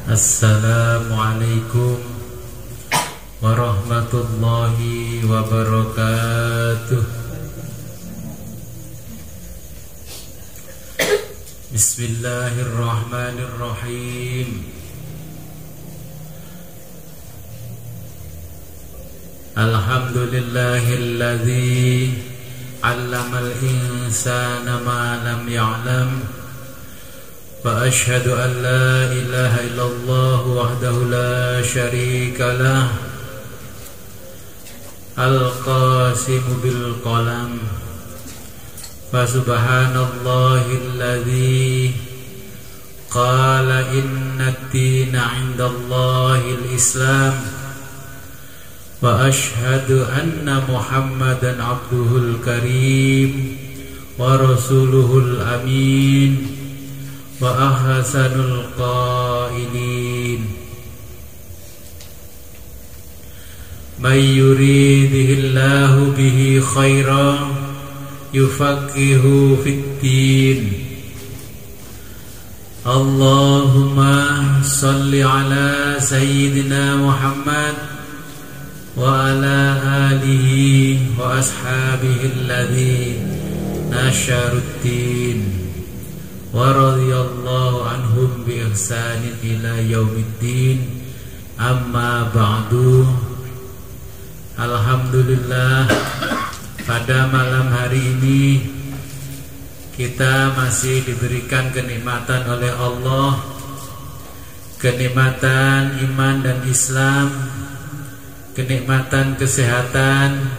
Assalamualaikum warahmatullahi wabarakatuh. Bismillahirrahmanirrahim. Alhamdulillahilladzi 'allamal insana ma lam ya'lam. Wa ashhadu an la ilaha illallah wahdahu la syarika lah. Al-qasimu bil qalam. Fa subhanallahilladzi qala inna ad-dina 'indallahil islam. Wa ashhadu anna Muhammadan abduhul karim wa rasuluhul amin wa ahsanul qailin. May yuridihillahu bihi khairan yufaqihu fid-din. Allahumma salli ala sayyidina Muhammad wa ala alihi wa ashabihi alladhina nasharuddin wa radiyallahu anhum bi ihsanin ila yaumiddin. Amma ba'du. Alhamdulillah, pada malam hari ini kita masih diberikan kenikmatan oleh Allah, kenikmatan iman dan Islam, kenikmatan kesehatan,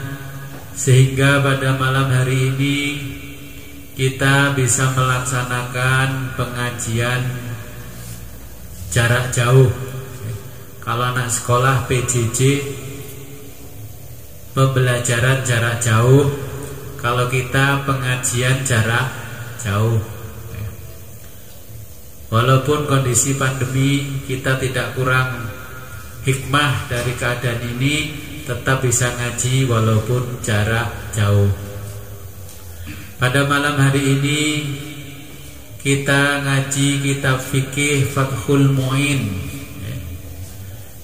sehingga pada malam hari ini kita bisa melaksanakan pengajian jarak jauh. Kalau anak sekolah PJJ, pembelajaran jarak jauh. Kalau kita pengajian jarak jauh. Walaupun kondisi pandemi, kita tidak kurang hikmah dari keadaan ini, tetap bisa ngaji walaupun jarak jauh. Pada malam hari ini kita ngaji kitab fikih Fathul Mu'in.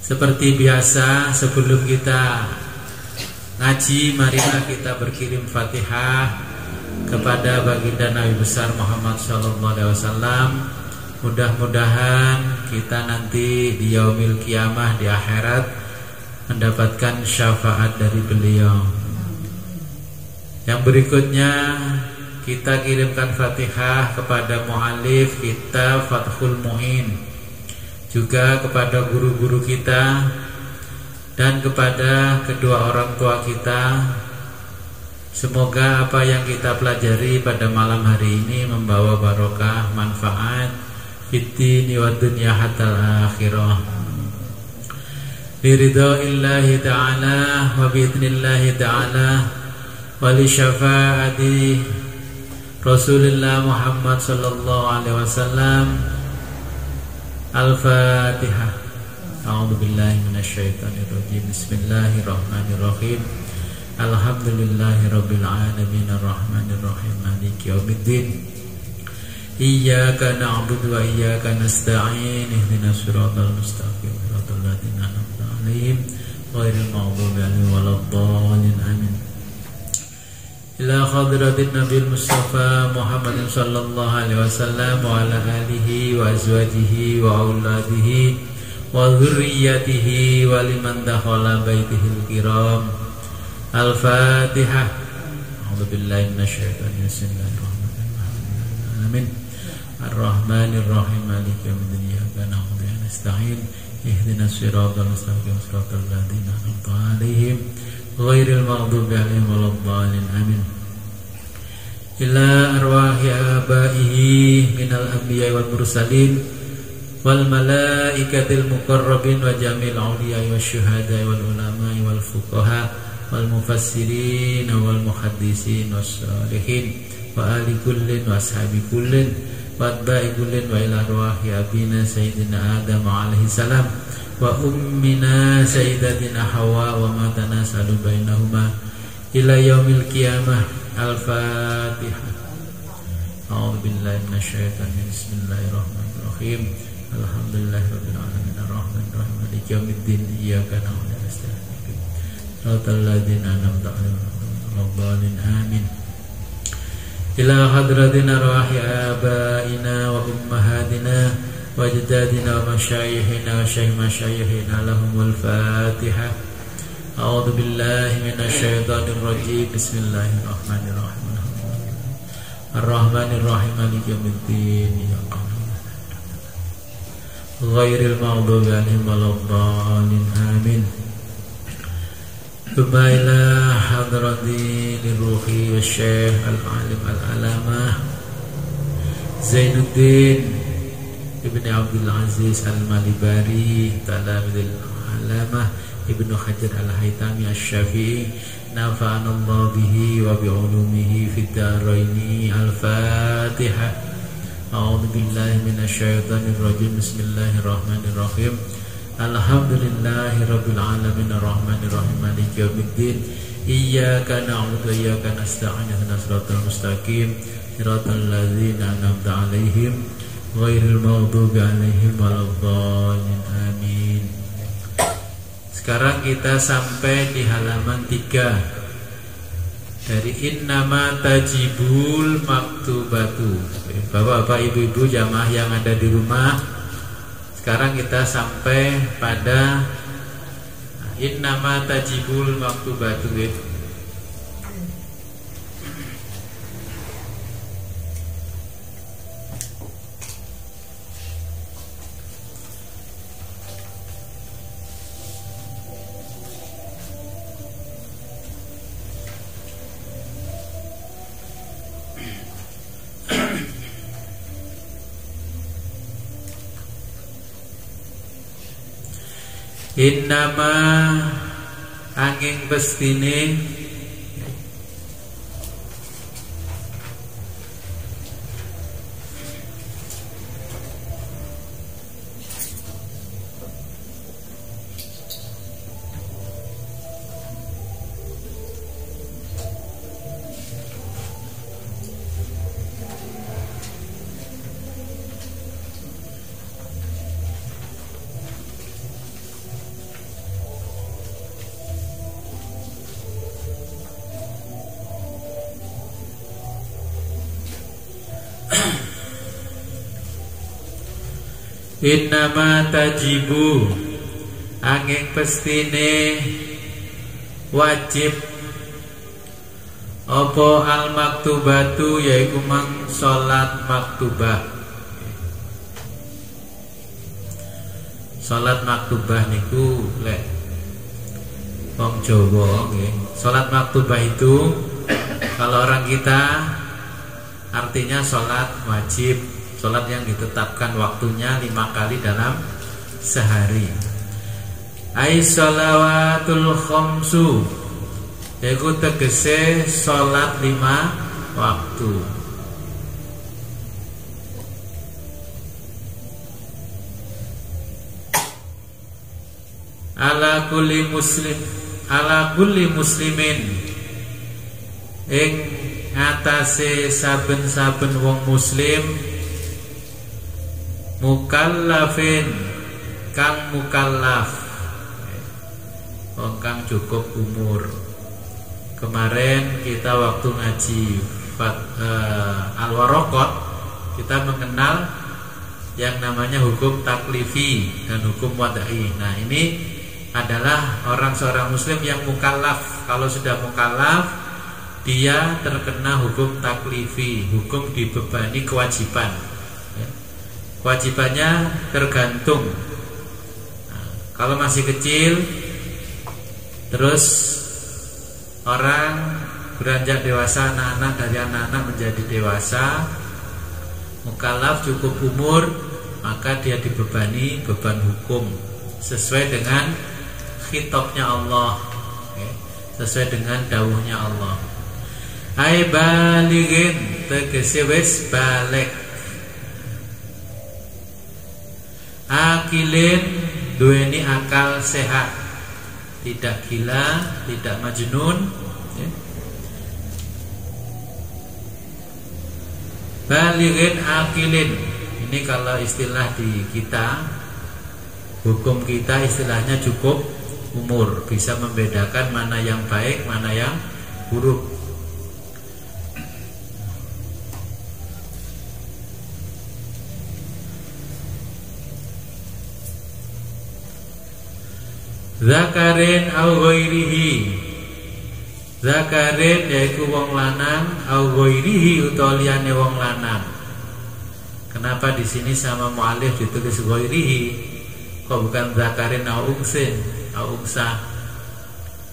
Seperti biasa, sebelum kita ngaji, marilah kita berkirim Fatihah kepada baginda Nabi besar Muhammad SAW. Mudah-mudahan kita nanti di yaumil kiamah, di akhirat, mendapatkan syafaat dari beliau. Yang berikutnya kita kirimkan Fatihah kepada mu'alif kitab Fathul Mu'in, juga kepada guru-guru kita dan kepada kedua orang tua kita. Semoga apa yang kita pelajari pada malam hari ini membawa barokah, manfaat fiddini wa dunya hatta akhirah. Biridha'illahi ta'ala wa bi'idnillahi ta'ala wa li syafaati Rasulullah Muhammad sallallahu alaihi wasallam. Al-Fatihah. A'udzu billahi minasyaitonir rajim. Bismillahirrahmanirrahim. Alhamdulillahirabbil alamin arrahmanir rahim maliki yaumiddin. Iyyaka na'budu wa iyyaka nasta'in. Ihdinas siratal mustaqim, siratal ladzina an'amta 'alaihim ghairil maghdubi 'alaihim waladdallin. Amin. Ila hadratin Nabil Mustafa Muhammadin sallallahu alaihi wasallam wa ala alihi wa azwajihi wa auladihi wa dzurriyyatihi wa liman dakhala baitihil kiram. Al-Fatihah. A'udzu billahi minasyaitonir rajim. Bismillahirrahmanirrahim. Amin. Ar-Rahmanir Rahim. Maliki yaumiddin. Iyyaka na'budu wa nasta'in. Ihdinas siratal mustaqim, siratal ladzina an'amta 'alaihim ghairil maghdubi 'alaihim waladdallin. Amin. Ila arwahi abaihi minal anbiya'i wal mursalin wal malaikatil muqarrabin wa jamil awliya'i wasyuhada'i wal ulama'i wal fuqaha wal mufassirin wal muhaddisin was salihin wa ali kullin wa ashabi kullin wa atba'i kullin wa ila arwahi abina sayyidina Adam alaihi salam wa ummina sayyidatina Hawa wa ma tanasalu bainahuma ila yaumil qiyamah. Al-Fatihah. A'udzu billahi minasyaitonir rajim. Bismillahirrahmanirrahim. Alhamdulillahirabbil alamin arrahmanir rahim maliki yaumiddin iyyaka na'budu wa iyyaka nasta'in shiratal ladzina an'amta 'alaihim ghairil dhalin amin. Ila hadratina arwahi abaina wa ummahatina wa ajdadina wa masyayikhina wa syekh masyayikhina lahumul fatihah. A'udzu billahi minasy syaithanir rajim. Bismillahirrahmanirrahim. Ar-Rahmanir Rahim maliki yaumiddin ghairil maghdubi 'alaihim waladdallin amin. Thumma ila hadrati liruhi wasyekh al-alim al-alamah Zainuddin Ibn Abdul Aziz al-Malibari talamidil alamah Ibnu Hajar al-Haytami asy-Syafi'i nafa'anallahu bihi wa bi'ulumihi fid dharaini. Al-Fatihah. A'udzu billahi minasy syaithanir rajim. Bismillahirrahmanirrahim. Alhamdulillahirabbil alamin arrahmanir rahim maliki yaumiddin iyyaka na'budu wa iyyaka nasta'in ihdinas siratal mustaqim siratal ladzina an'amta 'alaihim ghairil maghdubi 'alaihim waladdallin amin. Sekarang kita sampai di halaman 3 dari innama tajibul maktubatu. Bapak-bapak, ibu-ibu, jamaah yang ada di rumah, sekarang kita sampai pada innama tajibul maktubatu. Innama angin bestine innama tajibu angin pestine wajib apa al maktubatu yaiku mang salat maktubah. Salat maktubah niku lek wong Jawa nggih. Salat maktubah itu kalau orang kita artinya salat wajib, salat yang ditetapkan waktunya 5 kali dalam sehari. Ai shalawatul khamsu yaiku tegese salat 5 waktu. Ala kulli muslimin ing atase saben-saben wong muslim mukallafin kang mukallaf, wong kang cukup umur. Kemarin kita waktu ngaji Al-Waraqat kita mengenal yang namanya hukum taklifi dan hukum wadai. Nah, ini adalah seorang muslim yang mukallaf. Kalau sudah mukallaf, dia terkena hukum taklifi, hukum dibebani kewajiban. Kewajibannya tergantung. Nah, kalau masih kecil, terus orang beranjak dewasa, anak-anak dari anak-anak menjadi dewasa, mukallaf cukup umur, maka dia dibebani beban hukum sesuai dengan khitabnya Allah, sesuai dengan dawuhnya Allah. Ai balighin tegese wis balik, akilin duweni akal sehat, tidak gila, tidak majnun, balighin akilin Ini kalau istilah di kita, hukum kita istilahnya cukup umur, bisa membedakan mana yang baik, mana yang buruk. Zakarin au ghairihi. Zakarin yaiku wong lanang, au ghairihi utawa liyane wong lanang. Kenapa di sini sama mu'alif ditulis ghairihi? Kok bukan zakarin au ungsin, au ungsa?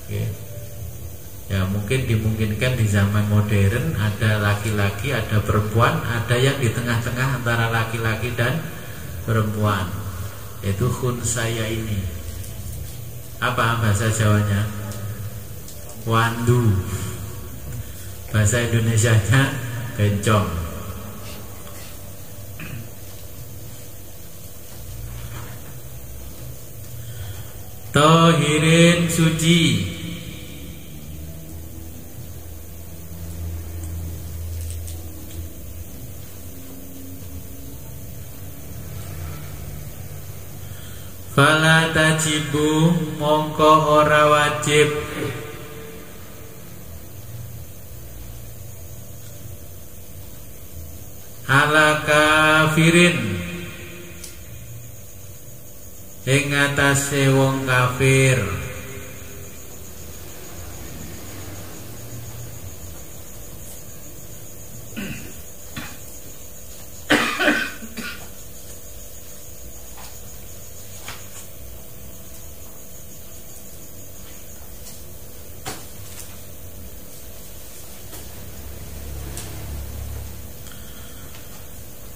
Okay. Ya mungkin dimungkinkan di zaman modern ada laki-laki, ada perempuan, ada yang di tengah-tengah antara laki-laki dan perempuan, yaitu khunsaya ini. Apa bahasa Jawanya? Wandu. Bahasa Indonesianya bencong. Tohirin suci. Fala tajibu mongko ora wajib ala kafirin ing atase wong kafir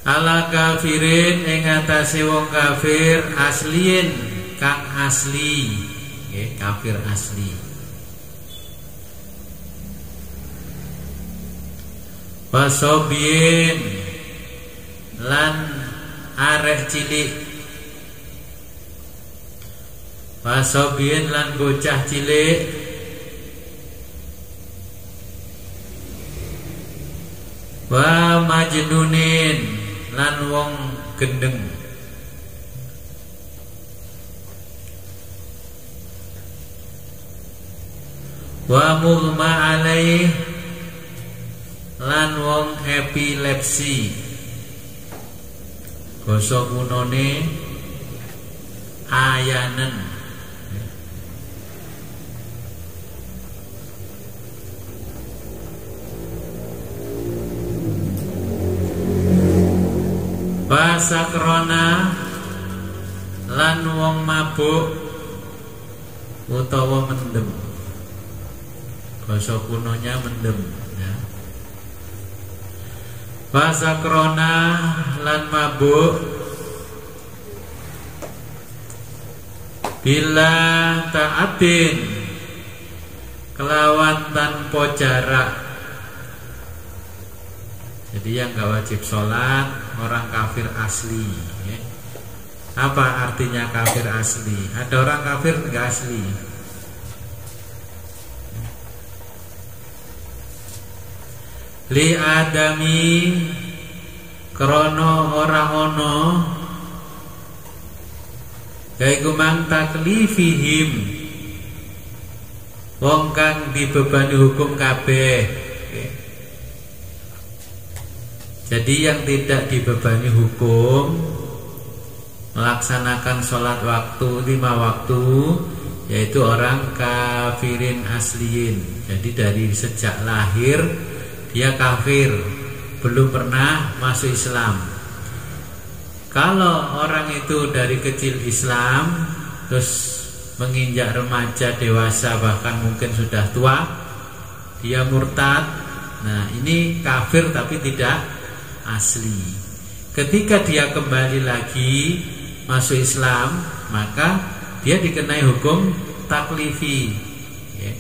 ala kafirin ing atase wong kafir asliin kang asli, okay, kafir asli. Wasobien lan arek cilik. Wasobien lan bocah cilik. Wa majnunin lan wong gendeng. Wa mughma alaih lan wong epilepsi. Basa kunone ayanen. Basakrona lan wong mabuk utawa mendem. Basa kunonya mendem ya. Basakrona lan mabuk bila ta'atin kelawan tanpa jarak. Jadi yang gak wajib sholat orang kafir asli ya. Apa artinya kafir asli? Ada orang kafir gak asli. Li adami krono ora ono yaiku mang taklifihim wong kang dibebani hukum kabeh. Jadi yang tidak dibebani hukum melaksanakan sholat waktu 5 waktu, yaitu orang kafirin asliin. Jadi dari sejak lahir dia kafir, belum pernah masuk Islam. Kalau orang itu dari kecil Islam, terus menginjak remaja, dewasa, bahkan mungkin sudah tua, dia murtad. Nah ini kafir tapi tidak asli. Ketika dia kembali lagi masuk Islam, maka dia dikenai hukum taklifi ya.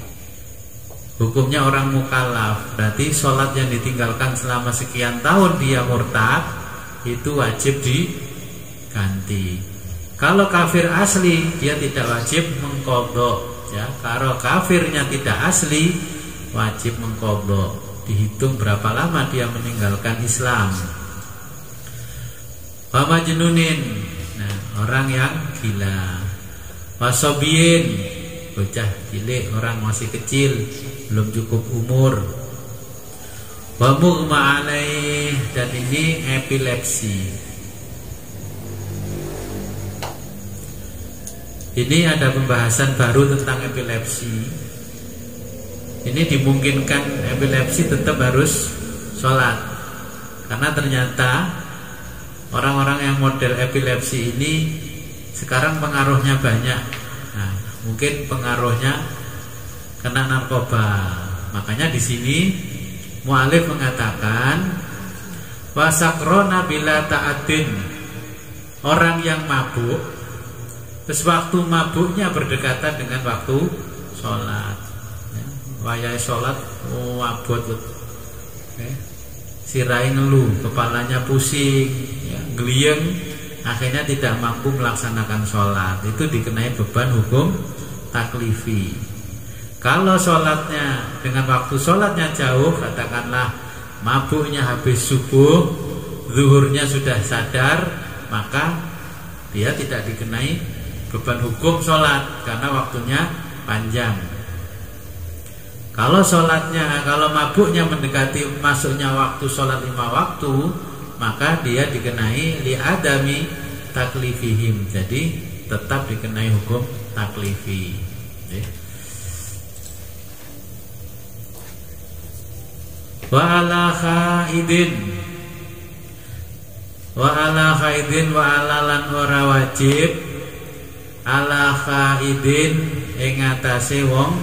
Hukumnya orang mukallaf. Berarti sholat yang ditinggalkan selama sekian tahun dia murtad, itu wajib diganti. Kalau kafir asli dia tidak wajib mengqadha ya. Kalau kafirnya tidak asli wajib mengqadha. Dihitung berapa lama dia meninggalkan Islam. Wa majnunin, nah orang yang gila. Wasobiyin, bocah cilik, orang masih kecil, belum cukup umur. Wa mughma alaih, dan ini epilepsi. Ini ada pembahasan baru tentang epilepsi. Ini dimungkinkan epilepsi tetap harus sholat, karena ternyata orang-orang yang model epilepsi ini sekarang pengaruhnya banyak. Nah, mungkin pengaruhnya kena narkoba. Makanya di sini mu'alif mengatakan wasakrona bila ta'atin, orang yang mabuk, terus waktu mabuknya berdekatan dengan waktu sholat. Wayai sholat wabot, sirai ngeluh, kepalanya pusing, geliyeng, akhirnya tidak mampu melaksanakan sholat. Itu dikenai beban hukum taklifi. Kalau sholatnya dengan waktu sholatnya jauh, katakanlah mabuknya habis subuh, zuhurnya sudah sadar, maka dia tidak dikenai beban hukum sholat karena waktunya panjang. Kalau mabuknya mendekati masuknya waktu sholat 5 waktu, maka dia dikenai li'adami taklifihim. Jadi tetap dikenai hukum taklifi. Wa ala khaidin, wa ala khaidin, wa ala lan ora wajib ala khaidin ing atase wong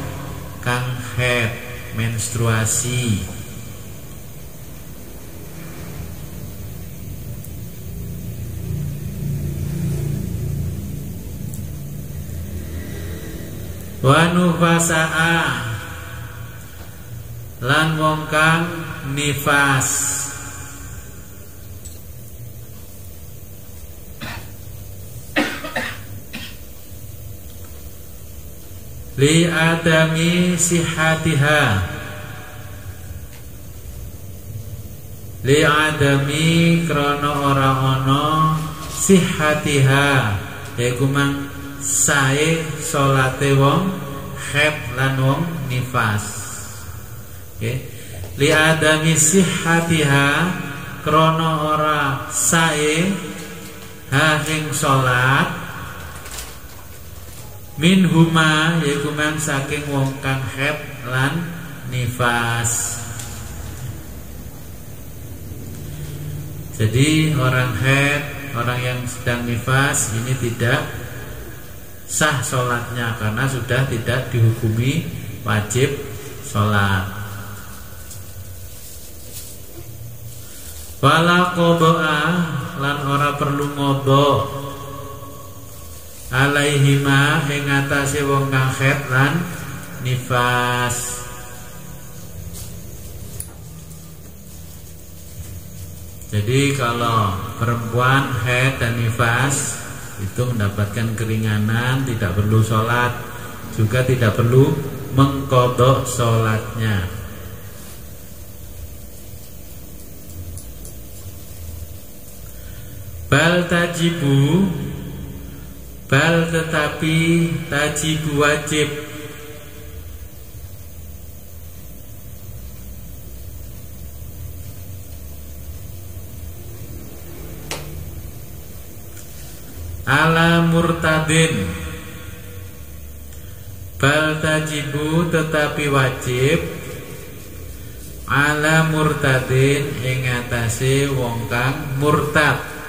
kang haid, menstruasi. Wa nufasaa, lan wong kang nifas. Li adami sihatiha, li adami krono ora ono sihatiha, yaiku mang sae salate wong haid lan wong nifas. Li adami sihatiha, krono ora sae ha ing salat, min huma, yaiku man saking wong kang haid lan nifas. Jadi orang haid, orang yang sedang nifas ini tidak sah sholatnya karena sudah tidak dihukumi wajib sholat. Wala qodoa, lan ora perlu ngobok alaihima ing atase wong kang haid lan nifas. Jadi kalau perempuan haid dan nifas itu mendapatkan keringanan, tidak perlu sholat, juga tidak perlu mengqadha sholatnya. Bal tajibu, bal tetapi tajibu wajib, ala murtadin, bal tajibu tetapi wajib, ala murtadin ing atase wong kang murtad.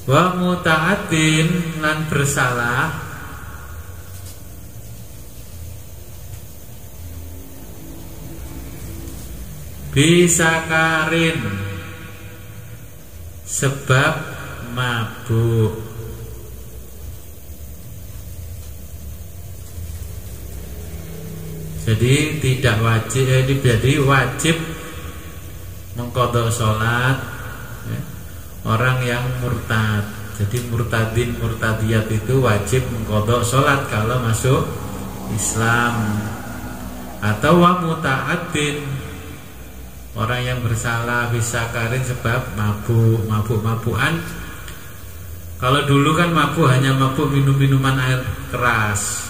Wa muta'addin lan bersalah, bisa karin sebab mabuk. Jadi tidak wajib, jadi wajib mengqadha sholat orang yang murtad. Jadi murtadin murtadiyat itu wajib mengqadha sholat kalau masuk Islam. Atau wa muta'addin, orang yang bersalah bisa karin sebab mabuk-mabukan. Kalau dulu kan mabuk hanya mabuk minuman air keras,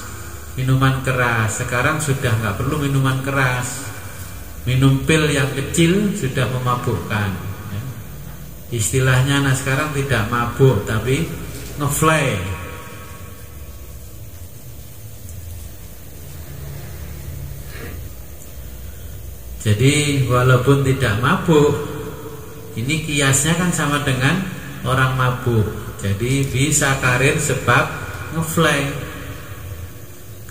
minuman keras. Sekarang sudah nggak perlu minuman keras, minum pil yang kecil sudah memabukkan ya. Istilahnya anak sekarang tidak mabuk tapi ngefly. Jadi walaupun tidak mabuk, ini kiasnya kan sama dengan orang mabuk. Jadi bisa karir sebab ngefly,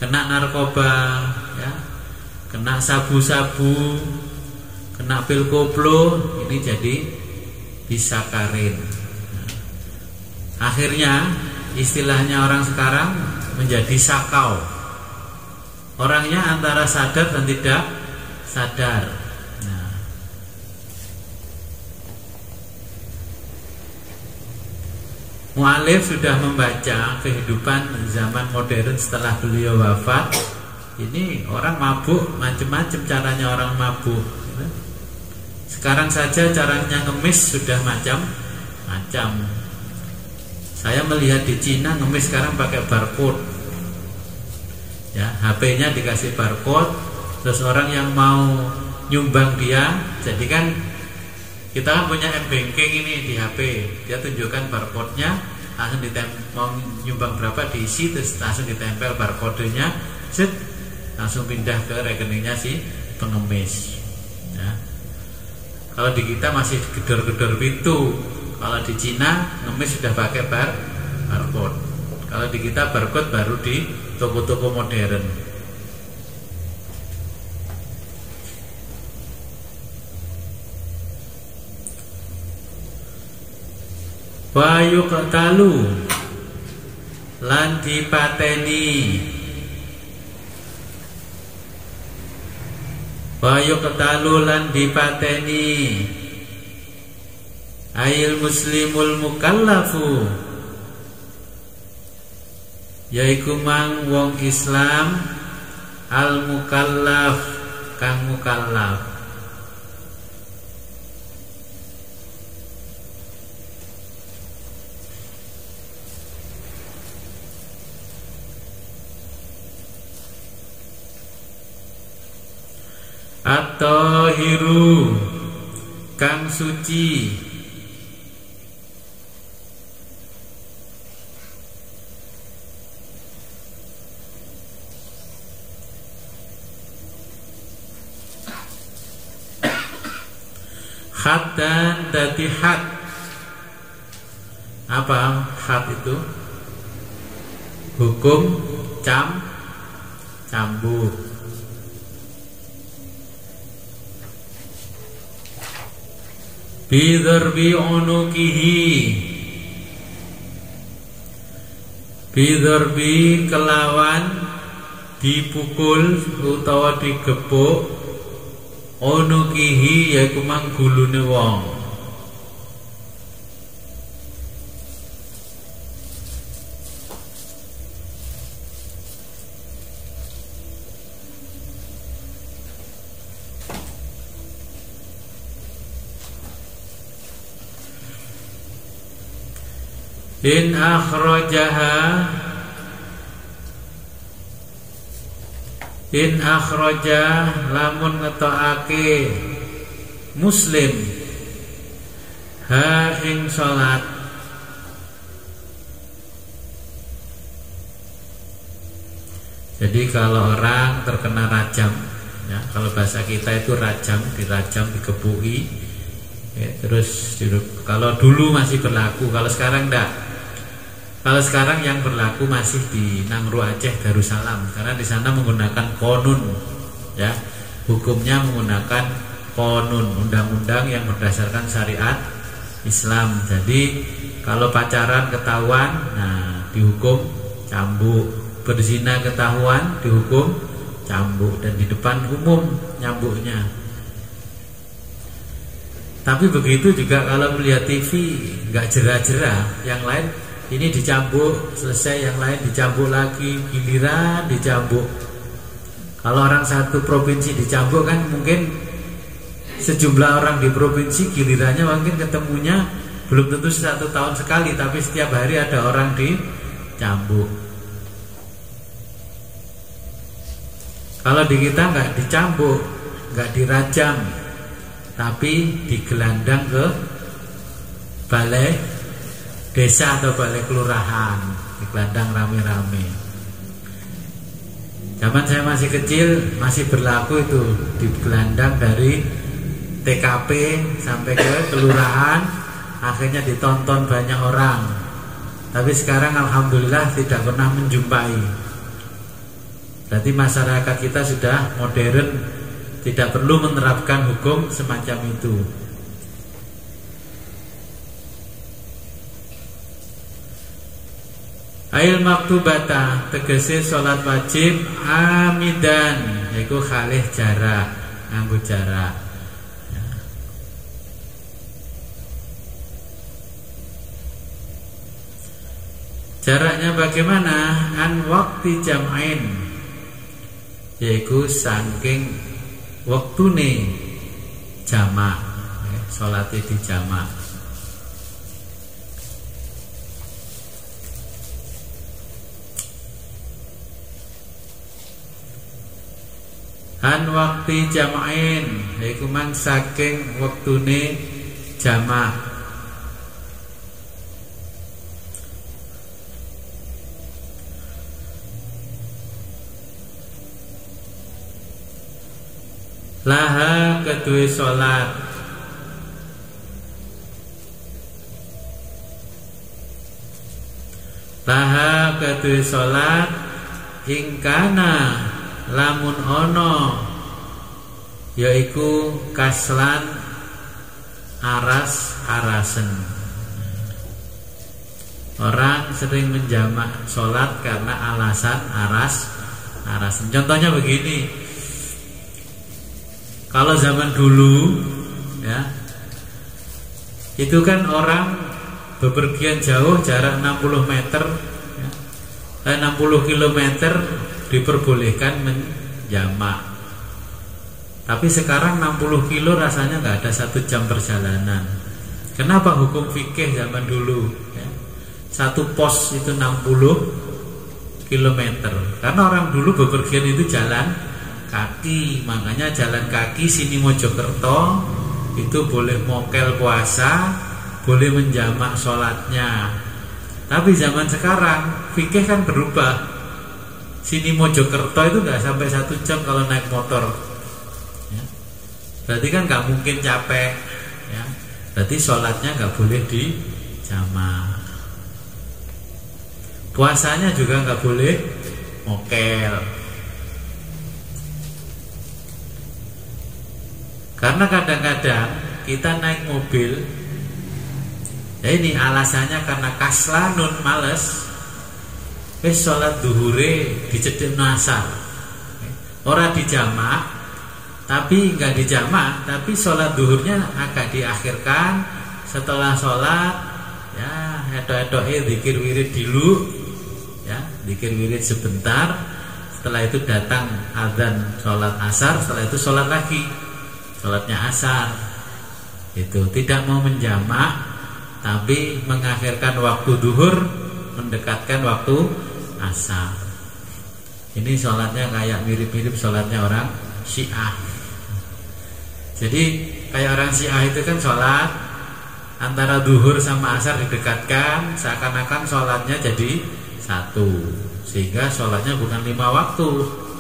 kena narkoba ya, kena sabu-sabu, kena pil koplo, ini jadi bisa karir. Nah, akhirnya istilahnya orang sekarang menjadi sakau. Orangnya antara sadar dan tidak sadar. Nah, mu'alif sudah membaca kehidupan zaman modern setelah beliau wafat. Ini orang mabuk, macam-macam caranya orang mabuk. Sekarang saja caranya ngemis sudah macam-macam. Saya melihat di Cina ngemis sekarang pakai barcode. Ya, HP-nya dikasih barcode. Terus orang yang mau nyumbang dia, jadi kan kita kan punya M-Banking ini di HP, dia tunjukkan barcode-nya, langsung mau nyumbang berapa diisi, terus langsung ditempel barcode-nya, set, langsung pindah ke rekeningnya si pengemis ya. Kalau di kita masih gedor-gedor pintu. Kalau di Cina ngemis sudah pakai barcode. Kalau di kita barcode baru di toko-toko modern. Wa yuqtalu, lan dipateni. Wa yuqtalu, lan dipateni ayil muslimul mukallafu, yaiku mang wong Islam al mukallaf kang mukallaf. At-tahiru, kang suci. Had dan dadi had. Apa had itu? Hukum cambuk. Bidharbi unukihi, bidharbi kelawan dipukul utawa digepuk, unukihi yaiku mang gulune wong. In akhraja lamun ngetokake muslim ha ing salat. Jadi kalau orang terkena rajam ya, kalau bahasa kita itu rajam, dirajam, dikebuki ya, terus kalau dulu masih berlaku, kalau sekarang enggak. Kalau sekarang yang berlaku masih di Nangro Aceh Darussalam, karena di sana menggunakan konun, ya, hukumnya menggunakan konun, undang-undang yang berdasarkan syariat Islam. Jadi kalau pacaran ketahuan, nah dihukum cambuk, berzina ketahuan dihukum cambuk, dan di depan umum nyambuknya. Tapi begitu juga kalau melihat TV, nggak jerah-jerah, yang lain ini dicambuk, selesai yang lain dicambuk lagi, giliran dicambuk. Kalau orang satu provinsi di Cambuk kan mungkin sejumlah orang di provinsi gilirannya mungkin ketemunya belum tentu 1 tahun sekali, tapi setiap hari ada orang di Cambuk. Kalau di kita nggak dicambuk, nggak dirajam, tapi digelandang ke balai desa atau balai kelurahan, digelandang rame-rame. Zaman saya masih kecil masih berlaku itu, digelandang dari TKP sampai ke kelurahan, akhirnya ditonton banyak orang. Tapi sekarang alhamdulillah tidak pernah menjumpai. Berarti masyarakat kita sudah modern, tidak perlu menerapkan hukum semacam itu. Ail maktubata tegese salat wajib amidan, yaiku khalih jarak, nganggo jarak. Jaraknya bagaimana? An waktu jam'ain, yaitu saking waktune jamak, salate di jamak. An waktu jam'ain, yaitu man saking waktune jamak. Laha kedue salat, laha kedue salat ingkana lamun ono, yaiku kaslan aras-arasen. Orang sering menjamak salat karena alasan aras-arasen. Contohnya begini, kalau zaman dulu ya, itu kan orang bepergian jauh jarak 60 meter ya, 60 km diperbolehkan menjamak. Tapi sekarang 60 kilo rasanya nggak ada 1 jam perjalanan. Kenapa hukum fikih zaman dulu ya, 1 pos itu 60 km? Karena orang dulu bepergian itu jalan kaki, makanya jalan kaki sini Mojokerto itu boleh mokel puasa, boleh menjamak sholatnya. Tapi zaman sekarang fikih kan berubah. Sini Mojokerto itu nggak sampai 1 jam kalau naik motor ya. Berarti kan nggak mungkin capek ya. Berarti sholatnya nggak boleh dijamak. Puasanya juga nggak boleh mokel. Karena kadang-kadang kita naik mobil, ya ini alasannya karena kaslanun, males, wis sholat duhure dicedhekno asar. Ora dijamak, tapi enggak dijamak, tapi sholat duhurnya agak diakhirkan. Setelah sholat, ya edok-edoke zikir wirid dulu, ya zikir wirid sebentar. Setelah itu datang azan sholat asar, setelah itu sholat lagi. Sholatnya asar. Itu tidak mau menjamak, tapi mengakhirkan waktu duhur, mendekatkan waktu asar. Ini sholatnya kayak mirip-mirip sholatnya orang Syiah. Jadi kayak orang Syiah itu kan sholat antara duhur sama asar didekatkan, seakan-akan sholatnya jadi satu. Sehingga sholatnya bukan 5 waktu.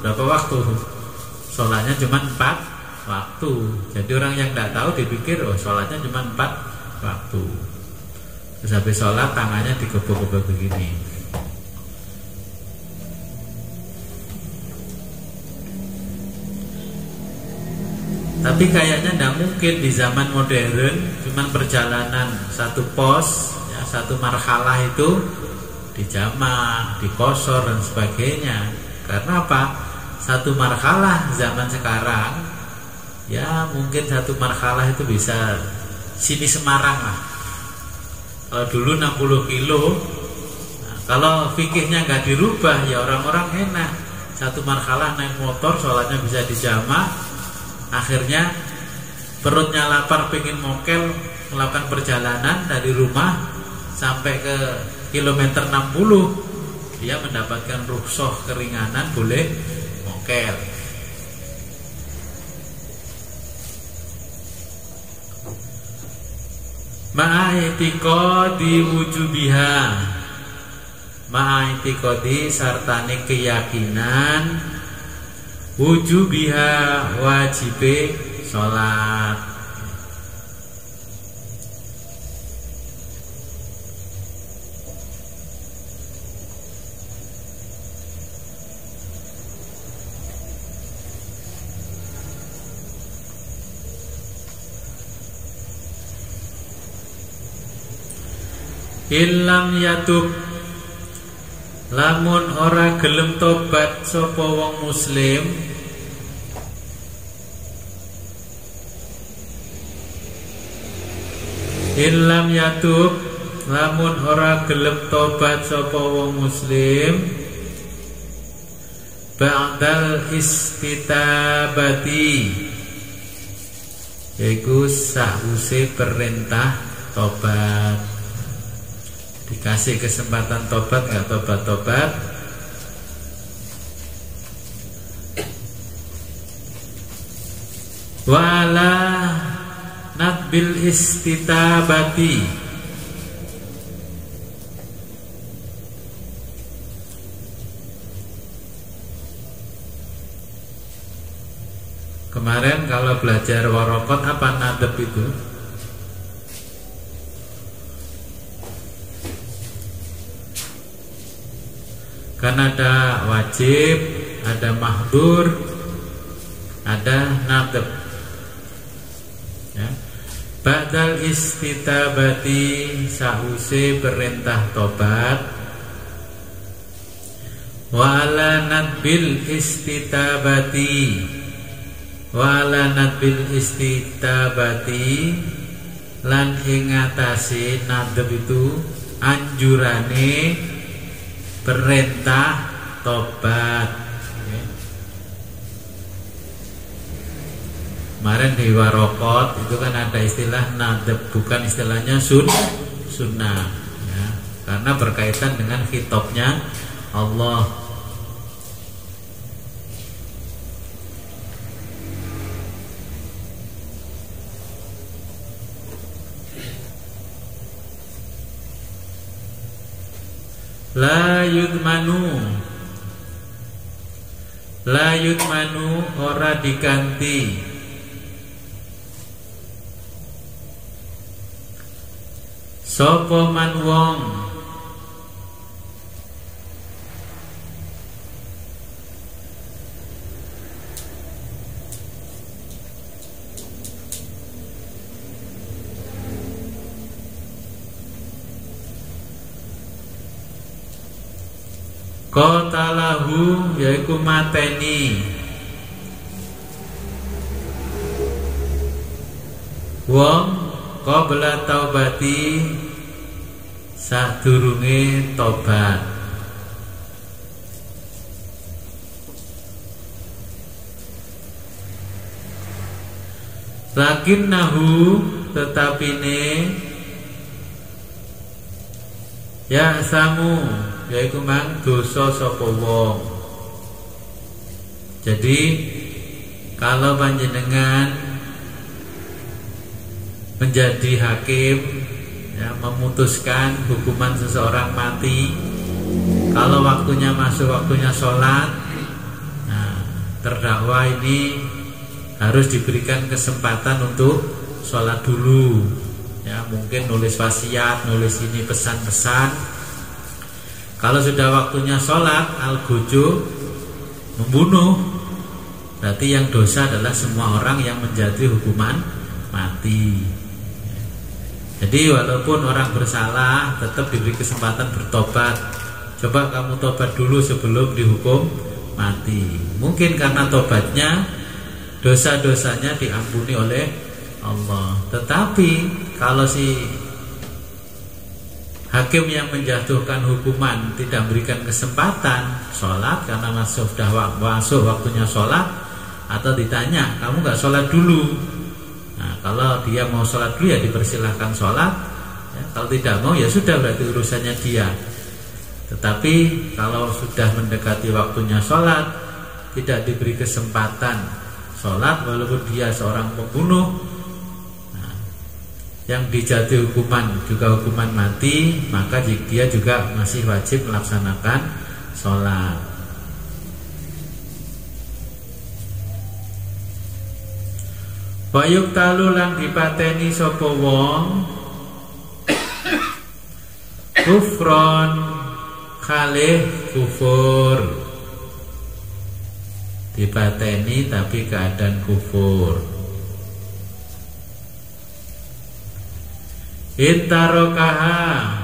Berapa waktu? Sholatnya cuma 4 waktu. Jadi orang yang tidak tahu dipikir oh sholatnya cuma 4 waktu. Terus habis sholat tangannya digebuk-gebuk begini. Tapi kayaknya tidak mungkin di zaman modern cuma perjalanan 1 pos ya, 1 marhalah itu dijamak, dikosor dan sebagainya. Karena apa? 1 marhalah zaman sekarang ya mungkin 1 marhalah itu bisa sini Semarang lah. Kalau dulu 60 kilo. Nah, kalau fikihnya nggak dirubah ya orang-orang enak. satu marhalah naik motor, sholatnya bisa dijamak. Akhirnya perutnya lapar, pengen mokel, melakukan perjalanan dari rumah sampai ke kilometer 60, dia mendapatkan rukhsah keringanan, boleh mokel. Ma'aitikodi wujubiha, ma'aitikodi sartane keyakinan, wujubiha wajibe sholat. Ilam yatub, lamun ora gelem tobat sapa wong muslim, ilam yatub, lamun ora gelem tobat sapa wong muslim, ba'dal istitabati, yaiku sahuse perintah tobat. Dikasih kesempatan tobat, gak tobat-tobat, wala nadbil istitabati, kemarin kalau belajar warokot apa nadab itu? Kan ada wajib, ada mahdur, ada nadab. Ya. Ba'dal istitabati, sahuse perintah tobat, wa ala nadbil istitabati, wa ala nadbil istitabati, lan ing atase nadab itu anjurane perintah tobat. Kemarin di warokot itu kan ada istilah nadab, bukan istilahnya sunnah ya, karena berkaitan dengan khitabnya Allah. La yudmanu, la yudmanu ora diganti, sapa man wong qatalahu, yaiku mateni wong qabla taubati, sadurunge tobat. Lakinnahu, tetapine ya samu, yaiku mang dosa sapa wong. Jadi kalau panjenengan menjadi hakim ya, memutuskan hukuman seseorang mati, kalau waktunya masuk waktunya sholat, nah, terdakwa ini harus diberikan kesempatan untuk sholat dulu ya, mungkin nulis wasiat, nulis ini pesan-pesan. Kalau sudah waktunya sholat, al-gojo membunuh, berarti yang dosa adalah semua orang yang menjadi hukuman mati. Jadi walaupun orang bersalah, tetap diberi kesempatan bertobat. Coba kamu tobat dulu sebelum dihukum mati. Mungkin karena tobatnya, dosa-dosanya diampuni oleh Allah. Tetapi kalau si hakim yang menjatuhkan hukuman tidak berikan kesempatan sholat karena sudah masuk waktunya sholat, atau ditanya kamu nggak sholat dulu. Nah, kalau dia mau sholat dulu ya dipersilahkan sholat, ya, kalau tidak mau ya sudah, berarti urusannya dia. Tetapi kalau sudah mendekati waktunya sholat tidak diberi kesempatan sholat walaupun dia seorang pembunuh, yang dijatuhi hukuman juga hukuman mati, maka dia juga masih wajib melaksanakan sholat. Wayuk talu lan dipateni sapa wong kufron kalih kufur, dipateni tapi keadaan kufur. Intarokaha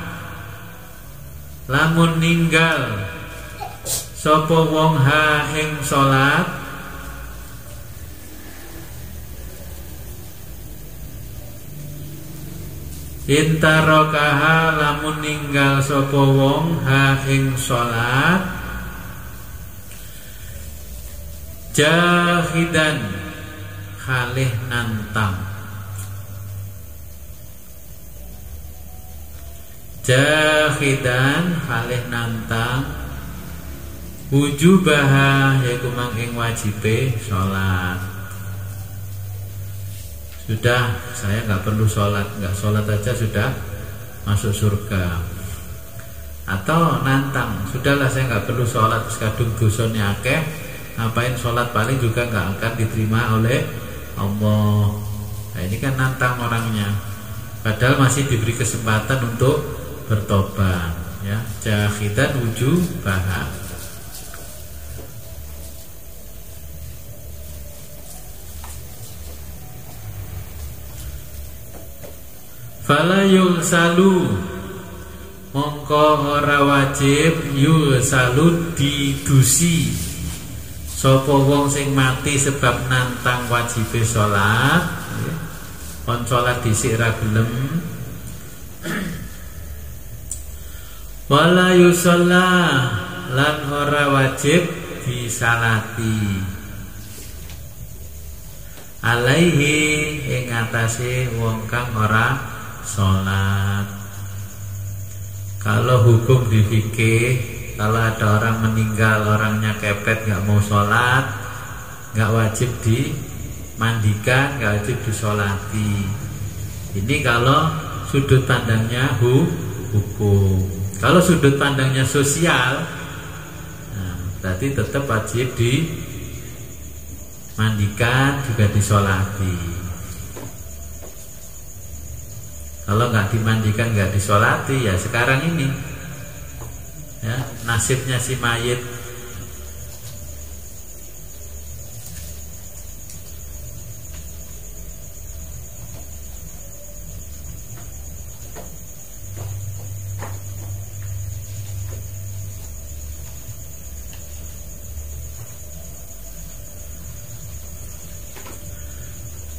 lamun ninggal sapa wong ha ing salat, intarokaha lamun ninggal sapa wong ha ing salat, jahidan kalih nantang, jahidan kalih nantang wujubaha yaiku manging wajibe sholat. Sudah, saya nggak perlu sholat, nggak sholat aja sudah masuk surga. Atau nantang, sudahlah saya nggak perlu sholat, kadung dosanya akeh, ngapain sholat, paling juga nggak akan diterima oleh Allah. Nah, ini kan nantang orangnya, padahal masih diberi kesempatan untuk bertobat, ya. Jahidan wujubaha. Fala yusalu mongko ora wajib yusalu didusi sapa wong sing mati sebab nantang wajibe salat, kon salat dhisik ra gelem. Wala yusalla lan ora wajib disalati alaihi ing atase wong kang ora salat. Kalau hukum di fikih, kalau ada orang meninggal, orangnya kepet nggak mau sholat, nggak wajib dimandikan, nggak wajib disolati. Ini kalau sudut pandangnya hukum. Kalau sudut pandangnya sosial, nah, berarti tetap wajib dimandikan, juga disolati. Kalau nggak dimandikan, nggak disolati, ya sekarang ini, ya, nasibnya si mayit.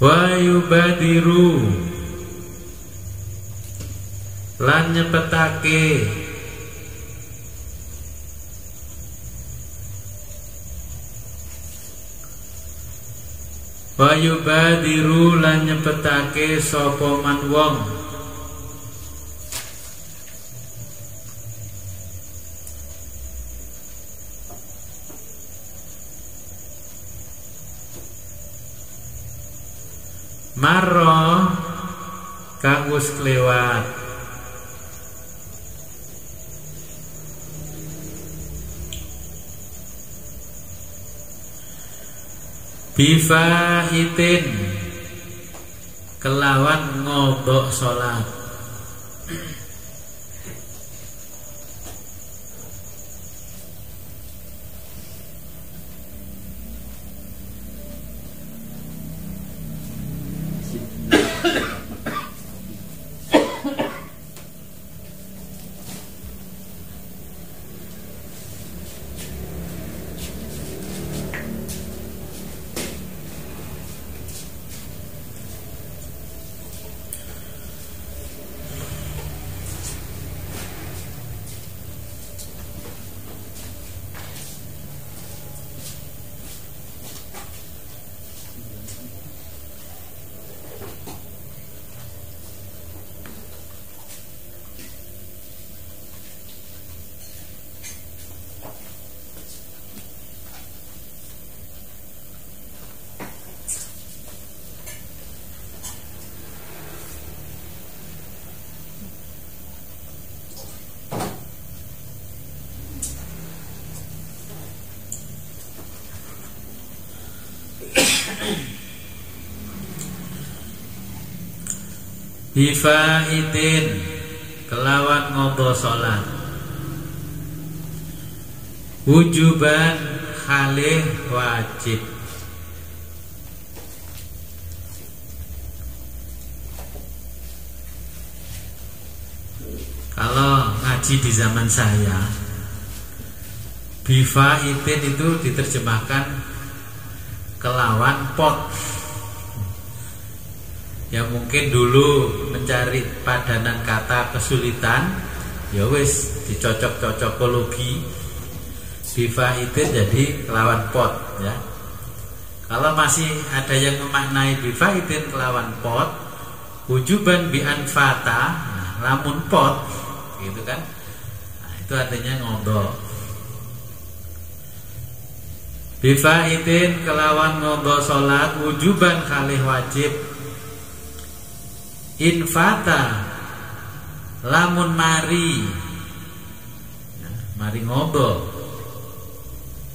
Wa yubadiru lan nyepetake wa yubadiru lan nyepetake sapa man wong marra kang wis kliwat bifaitin kelawan ngodok sholat. Bifaitin kelawan ngodo salat, wujuban khalih wajib. Kalau ngaji di zaman saya, bifaitin itu diterjemahkan kelawan pot. Ya mungkin dulu mencari padanan kata kesulitan, ya wis dicocok-cocokologi, bifaitin jadi kelawan pot ya. Kalau masih ada yang memaknai bifaitin kelawan pot, wujuban bi anfata, lamun pot gitu kan. Nah, itu artinya ngodo. Bifaitin kelawan ngodo salat, wujuban khalih wajib. Infata lamun mari, nah, mari ngodo.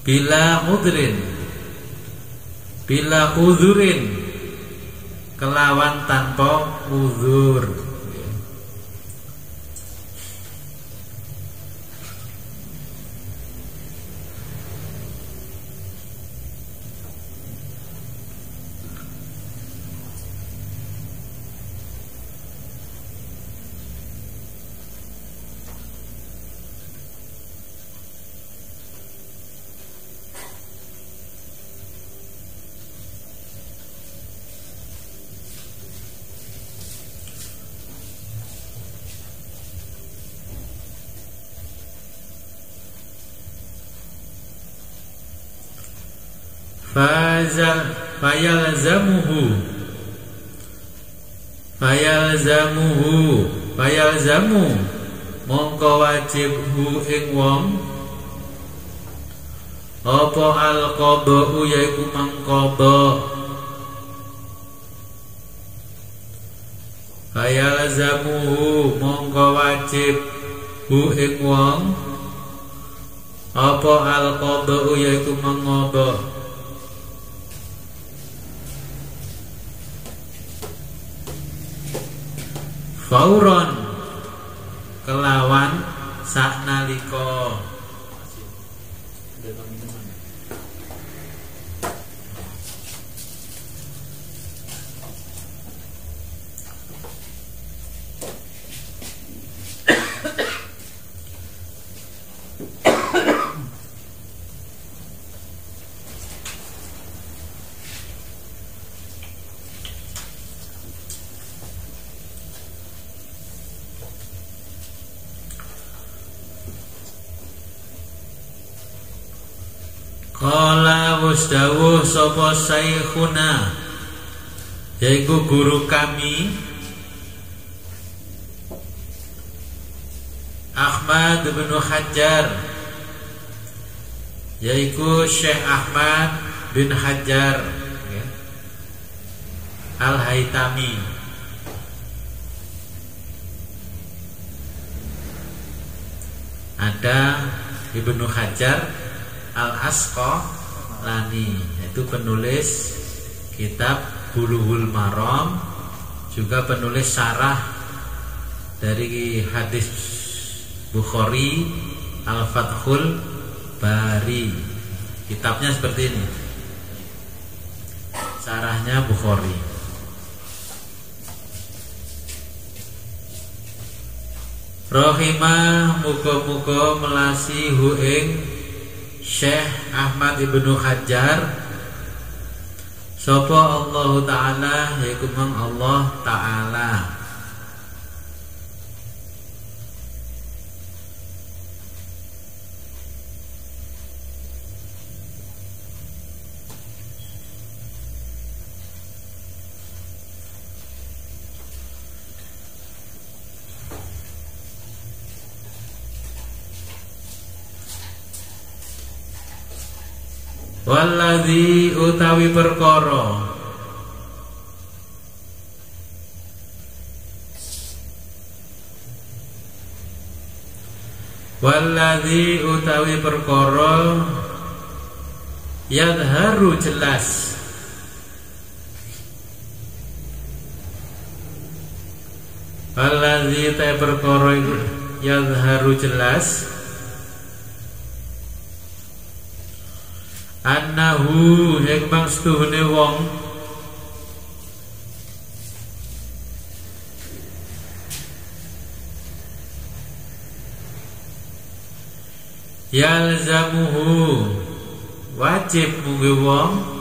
Bila udhurin kelawan tanpa udhur. Fayalzamu mongko wajib hu ing wong apa al-qadha yaiku mangqadha. Fayalzamu mongko wajib hu ing wong apa al-qadha yaiku mangqadha. Fauron kelawan saknalika. Qala wasdawuh sapa saikhuna, yaiku guru kami Ahmad bin Hajar, yaiku Syekh Ahmad bin Hajar ya, Al-Haytami. Ada Ibnu Hajar Al-Asqalani, yaitu penulis kitab Bulughul Maram, juga penulis syarah dari hadis Bukhari Al-Fathul Bari. Kitabnya seperti ini, syarahnya Bukhari. Rahimah muga-muga melasi hu ing Syekh Ahmad Ibnu Hajar sapa Allah Ta'ala, yaitu Allah Ta'ala. Walladzi utawi perkara yadharu jelas Alladzi ta perkara yadharu jelas annahu ing mangstuhune wong yalzamuhu wajib mungge wong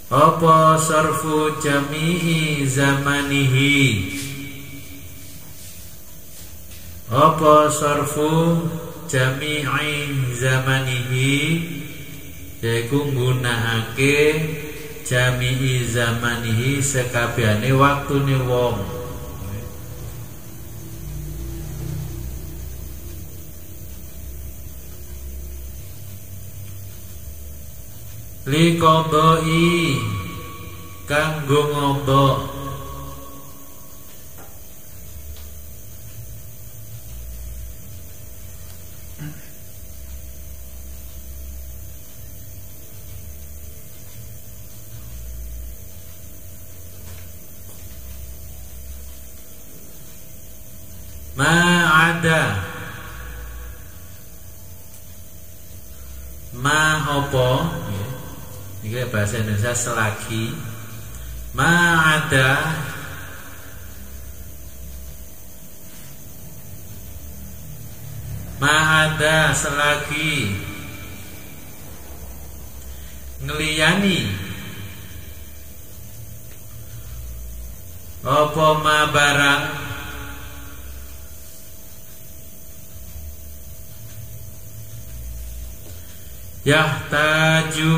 apa sarfu jami'i zamanihi apa sarfu jami'i zamanihi yaiku nggunakake jami'i zamanihi sekabehane waktune wong li qadai kanggo ngombo ma'ada ma opo ini bahasa Indonesia selagi ma'ada selagi ngeliyani opo ma barang yahtaju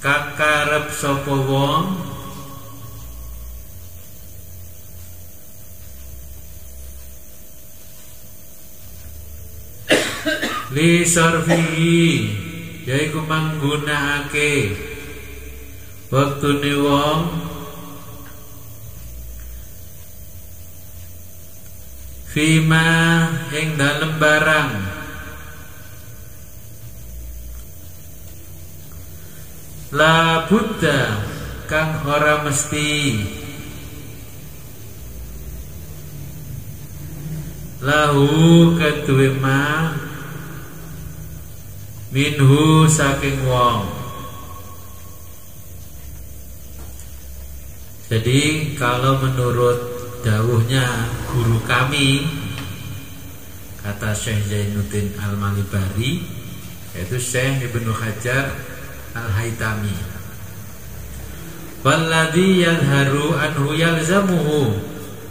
kakarep sapa wong li sarfihi yaiku manggunakake wektune wong fima ing dalem barang la buddha kang ora mesti lahu kedue ma minhu saking wong. Jadi kalau menurut dawuhnya guru kami, kata Syekh Zainuddin Al-Malibari, yaitu Syekh Ibnu Hajar Al-Haytami, walladhi yadharu anhu yalzamuhu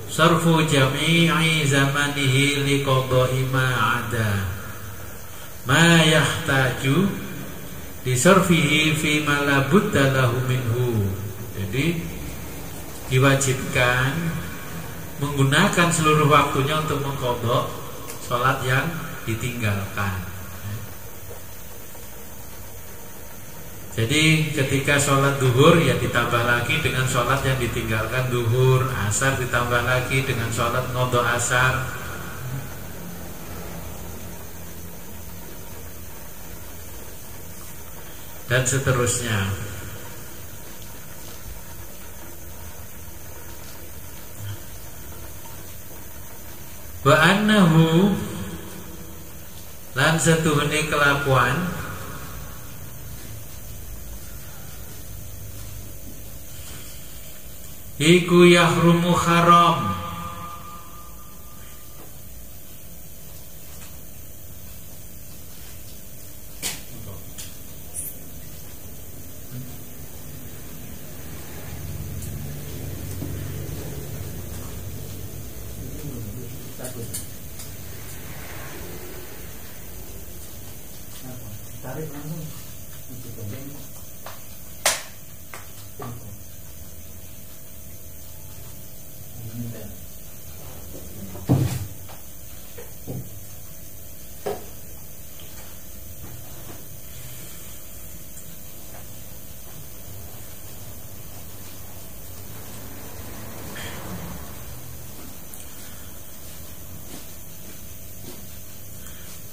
sarfu jami'i zamanihi liqada'i ma'ada ma yahtaju disarfihi fi ma la budda lahu minhu. Jadi diwajibkan menggunakan seluruh waktunya untuk mengqadha salat yang ditinggalkan. Jadi ketika sholat duhur ya ditambah lagi dengan sholat yang ditinggalkan duhur, asar ditambah lagi dengan sholat ngodho asar. Dan seterusnya. Wa annahu lan setuhune kelakuan iku yahrumu haram tarik langsung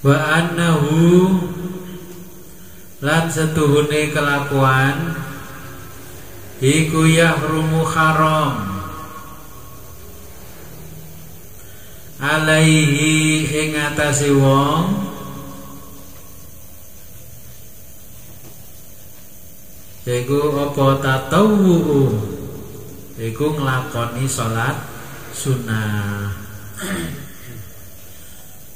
wa annahu lan setuhune kelakuan iku yahrumu haram alaihi ing atase wong iku apa tatawwu iku nglakoni salat sunnah.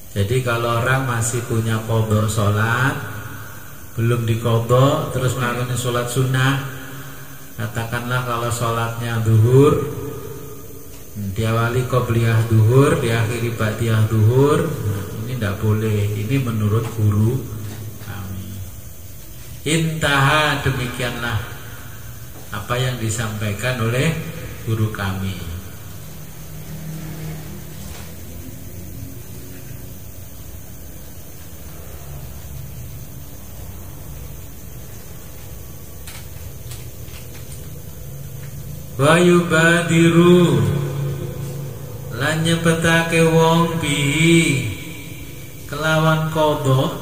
Jadi kalau orang masih punya qadha salat belum diqadha terus melakukan salat sunnah, katakanlah kalau salatnya zuhur diawali qobliyah zuhur, diakhiri ba'diyah zuhur, nah, ini tidak boleh. Ini menurut guru kami. Intaha, demikianlah apa yang disampaikan oleh guru kami. Wa yubadiru lan nyepetake wong bihi kelawan qadha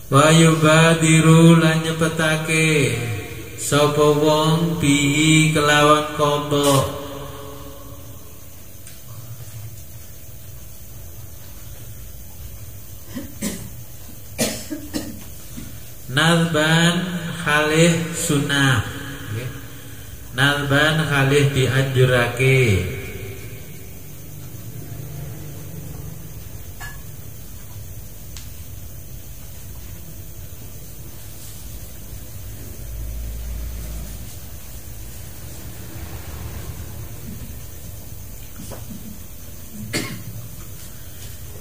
wa yubadiru lan nyepetake sapa wong bihi kelawan qadha nadban khalih sunnah, nadban khalih dianjurake.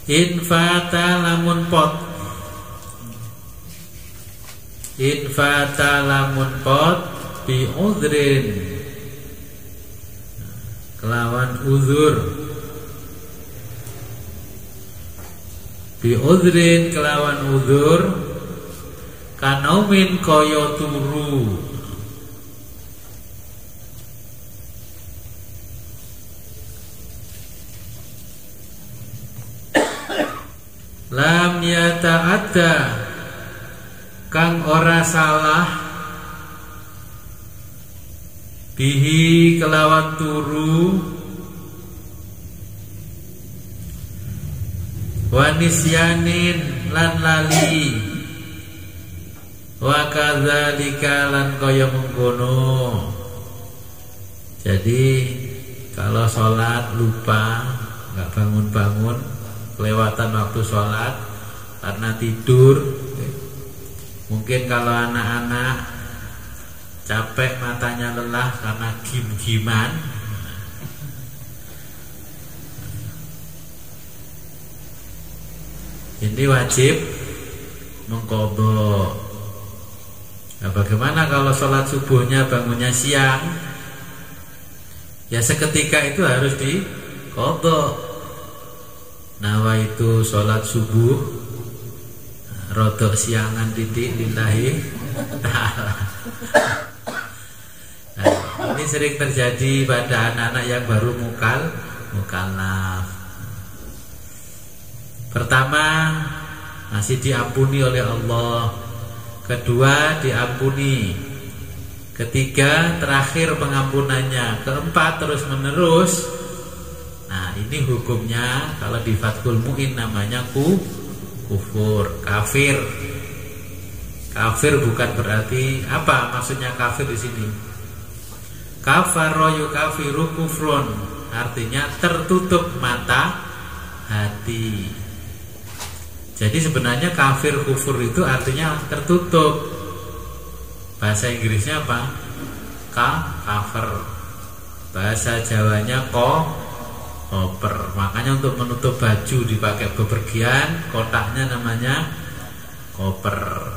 Infata lamun pot, infata lamun pot bi udhrin kelawan uzur, bi udhrin kelawan uzur kanaumin kaya turu, lam yata'adda kang ora salah bihi kelawan turu wa nisyanin lan lali wa kadzalika lan kaya mengkono. Jadi kalau sholat lupa nggak bangun-bangun kelewatan waktu sholat karena tidur. Mungkin kalau anak-anak capek matanya lelah karena gim-giman, ini wajib mengqadha. Nah, bagaimana kalau sholat subuhnya bangunnya siang? Ya seketika itu harus diqadha. Nawaitu sholat subuh rodok siangan titik lillahi ta'ala. Nah, ini sering terjadi pada anak-anak yang baru mukallaf. Pertama, masih diampuni oleh Allah. Kedua, diampuni. Ketiga, terakhir pengampunannya. Keempat, terus menerus. Nah, ini hukumnya kalau di Fathul Mu'in namanya kufur, kafir. Kafir bukan berarti apa maksudnya kafir di sini? Kafaro yukafiru kufron, artinya tertutup mata hati. Jadi sebenarnya kafir kufur itu artinya tertutup. Bahasa Inggrisnya apa? Kafir. Bahasa Jawanya koper. Makanya untuk menutup baju dipakai bepergian, kotaknya namanya koper.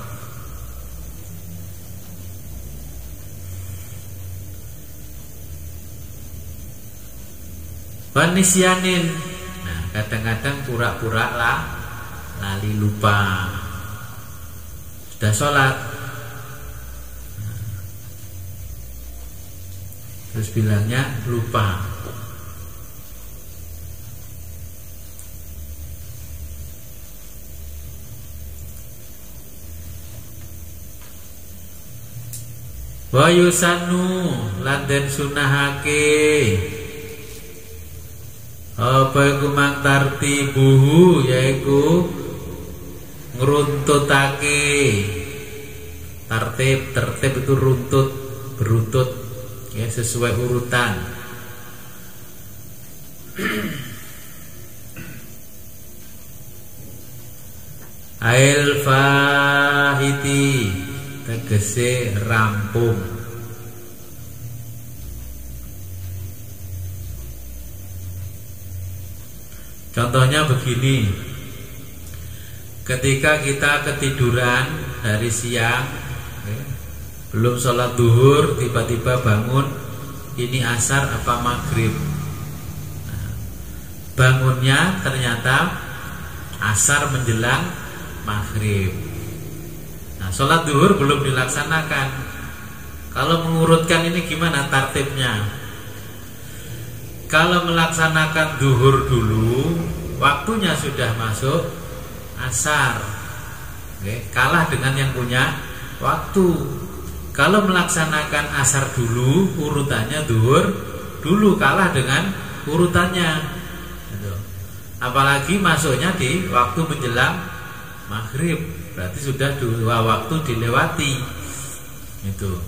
Wanisyanin. Nah, kadang-kadang pura-pura lali lupa. Sudah sholat, terus bilangnya lupa. Wa yusannu lan den sunahake apa iku mang tartibuhu yaiku ngruntutake. Tertib itu runtut, beruntut ya, sesuai urutan. Ail fahiti tegese rampung. Contohnya begini, ketika kita ketiduran dari siang, belum sholat duhur, tiba-tiba bangun, ini asar apa maghrib. Nah, bangunnya ternyata asar menjelang maghrib. Nah, sholat duhur belum dilaksanakan. Kalau mengurutkan ini gimana tartibnya? Kalau melaksanakan duhur dulu, waktunya sudah masuk asar. Oke, kalah dengan yang punya waktu. Kalau melaksanakan asar dulu, urutannya duhur dulu, kalah dengan urutannya. Apalagi masuknya di waktu menjelang maghrib, berarti sudah dua waktu dilewati. Itu.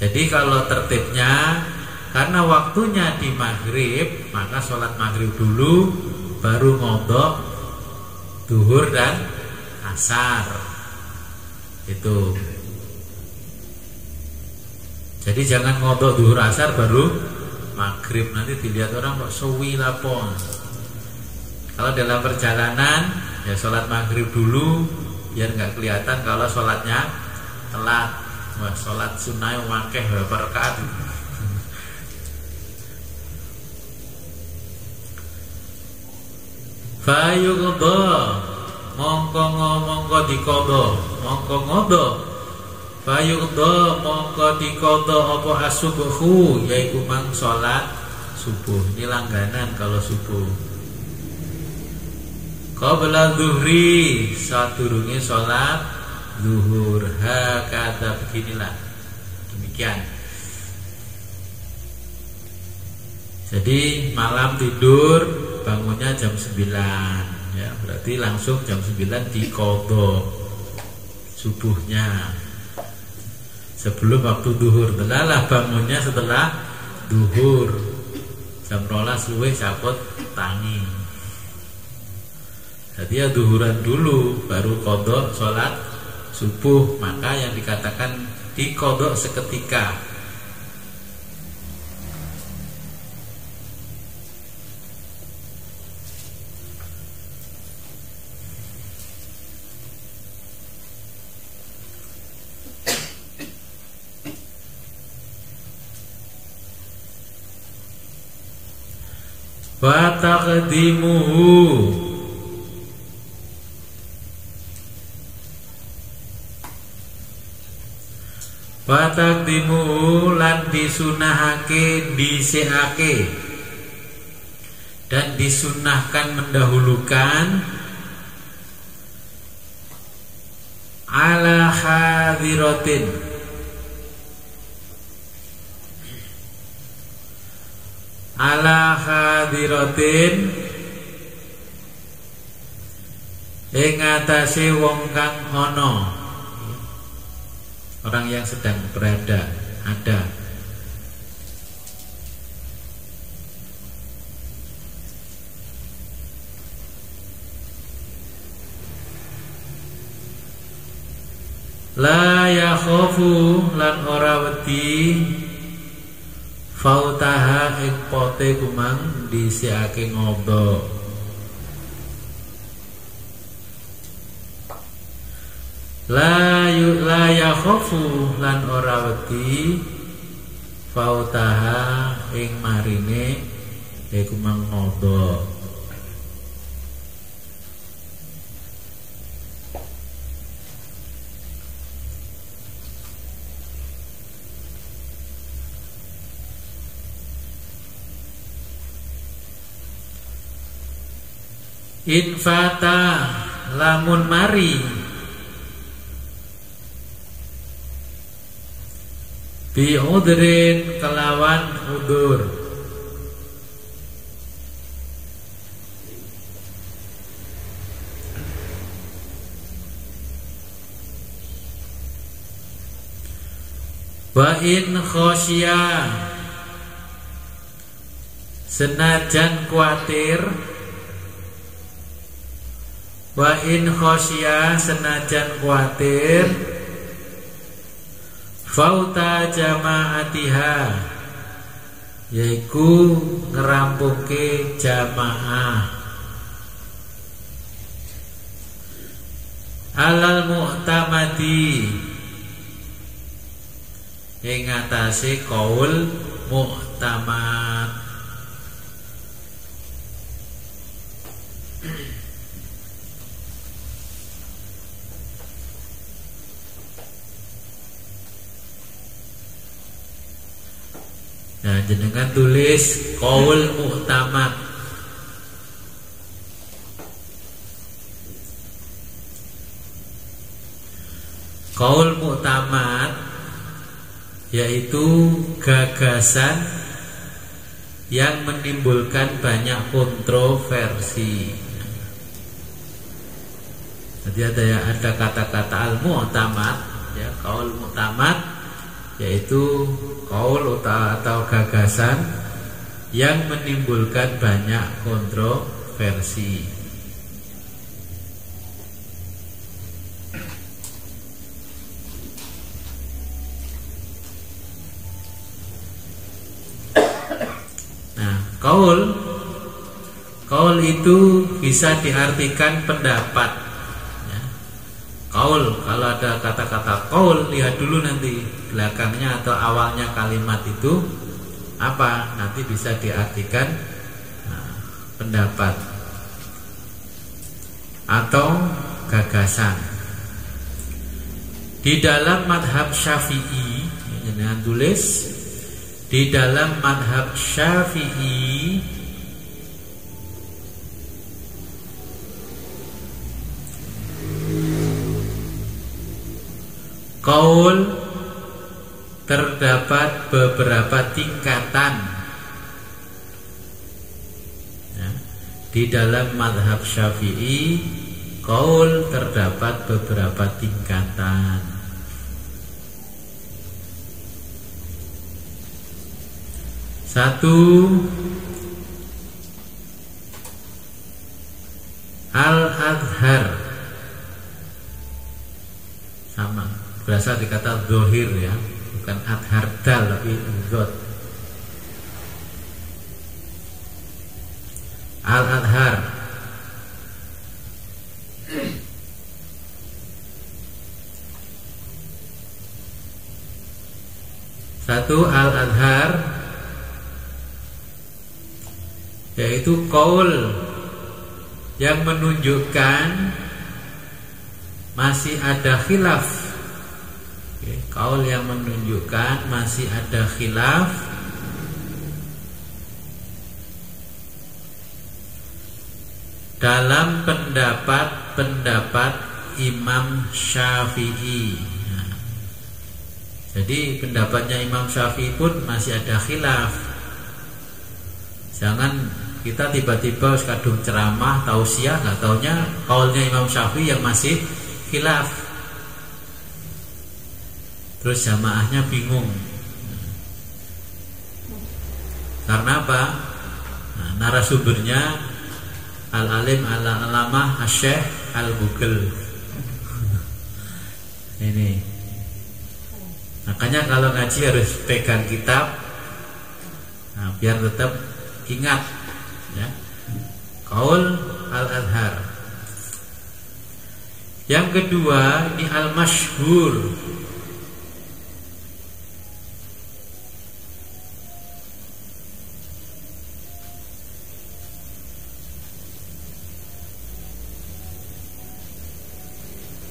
Jadi kalau tertibnya, karena waktunya di maghrib, maka sholat maghrib dulu, baru ngodok duhur dan asar. Itu. Jadi jangan ngodok duhur asar baru maghrib, nanti dilihat orang kok suwi lapon. Kalau dalam perjalanan, ya sholat maghrib dulu, biar nggak kelihatan kalau sholatnya telat. Wah, sholat sunnah wakeh berapa rakaat. Fayuqdha mongko dikodo, mongko ngodo. Fayuqdha mongko dikodo apa as-subuhu, yaiku mang salat subuh. Ini langganan kalau subuh. Qabla zuhri, sadurunge salat zuhur. Hakata beginilah. Demikian. Jadi malam tidur, bangunnya jam 9 ya, berarti langsung jam 9 diqadha subuhnya sebelum waktu duhur. Delalah bangunnya setelah duhur jam 12 luwih saput tangi. Jadi ya duhuran dulu baru qadha sholat subuh, maka yang dikatakan diqadha seketika. Wa taqdimuhu, wa taqdimuhu lan disunahake dhisikake, dan disunahkan mendahulukan ala hadiratin, ala hadiratin ing atase wong kang ana, orang yang sedang berada, ada. La yakhafu lan ora wedi fautaha ing pote kumang disiake ngodo. La yakhafu lan ora wedi fautaha ing marine kumang ngodo. Infata lamun mari bi udrin kelawan udur. Wa in khosya senajan kuatir, wa in khosya senajan kuatir, fauta jama'atiha yaiku ngerampuke jamaah alal mu'tamadi ing atase qaul mu'tamad. Nah, jenengan tulis qaul mu'tamad. Qaul mu'tamad yaitu gagasan yang menimbulkan banyak kontroversi. Jadi ada kata-kata al-mu'tamad, ya, qaul mu'tamad yaitu qaul atau gagasan yang menimbulkan banyak kontroversi. Qaul itu bisa diartikan pendapat, ya. Qaul, kalau ada kata-kata qaul, lihat dulu nanti belakangnya atau awalnya kalimat itu apa, nanti bisa diartikan pendapat atau gagasan. Di dalam madhab Syafi'i, jangan tulis, di dalam madhab Syafi'i qaul terdapat beberapa tingkatan, ya. Di dalam madhab Syafi'i qaul terdapat beberapa tingkatan. Satu, al-adhar, sama, berasal dari kata zohir, ya, bukan adhar dal tapi zot. Al-adhar satu, al-adhar yaitu qaul yang menunjukkan masih ada khilaf. Qaul yang menunjukkan masih ada khilaf dalam pendapat Imam Syafi'i. Nah, jadi pendapatnya Imam Syafi'i pun masih ada khilaf. Jangan kita tiba-tiba kadung ceramah tausiah, nggak taunya qaulnya Imam Syafi'i yang masih khilaf, terus jamaahnya bingung. Karena apa? Nah, narasumbernya al-alim al-alamah asy-syekh al-Google. Ini makanya kalau ngaji harus pegang kitab, nah, biar tetap ingat, ya. Qaul al-adhar. Yang kedua ini al-masyhur.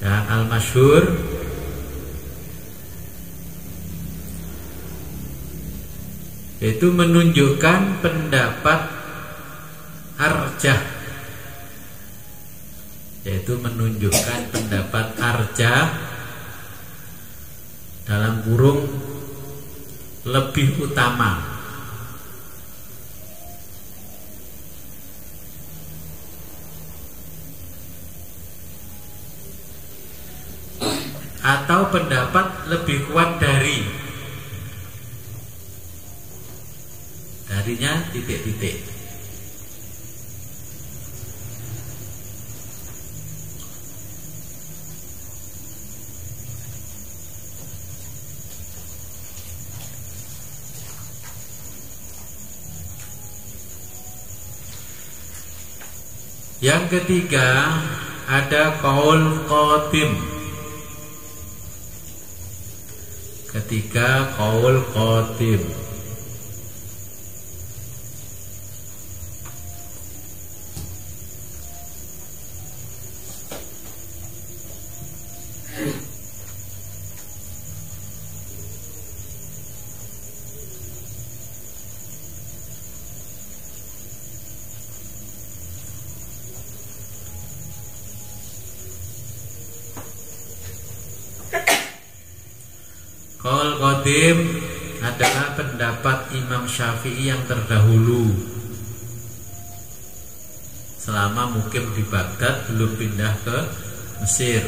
Ya, al-masyhur yaitu menunjukkan pendapat arjah, yaitu menunjukkan pendapat arjah dalam kurung lebih utama. Atau pendapat lebih kuat darinya titik-titik. Yang ketiga ada qaul qadim. Ketiga qaul qadim. Qaul qadim adalah pendapat Imam Syafi'i yang terdahulu selama mukim di Baghdad, belum pindah ke Mesir.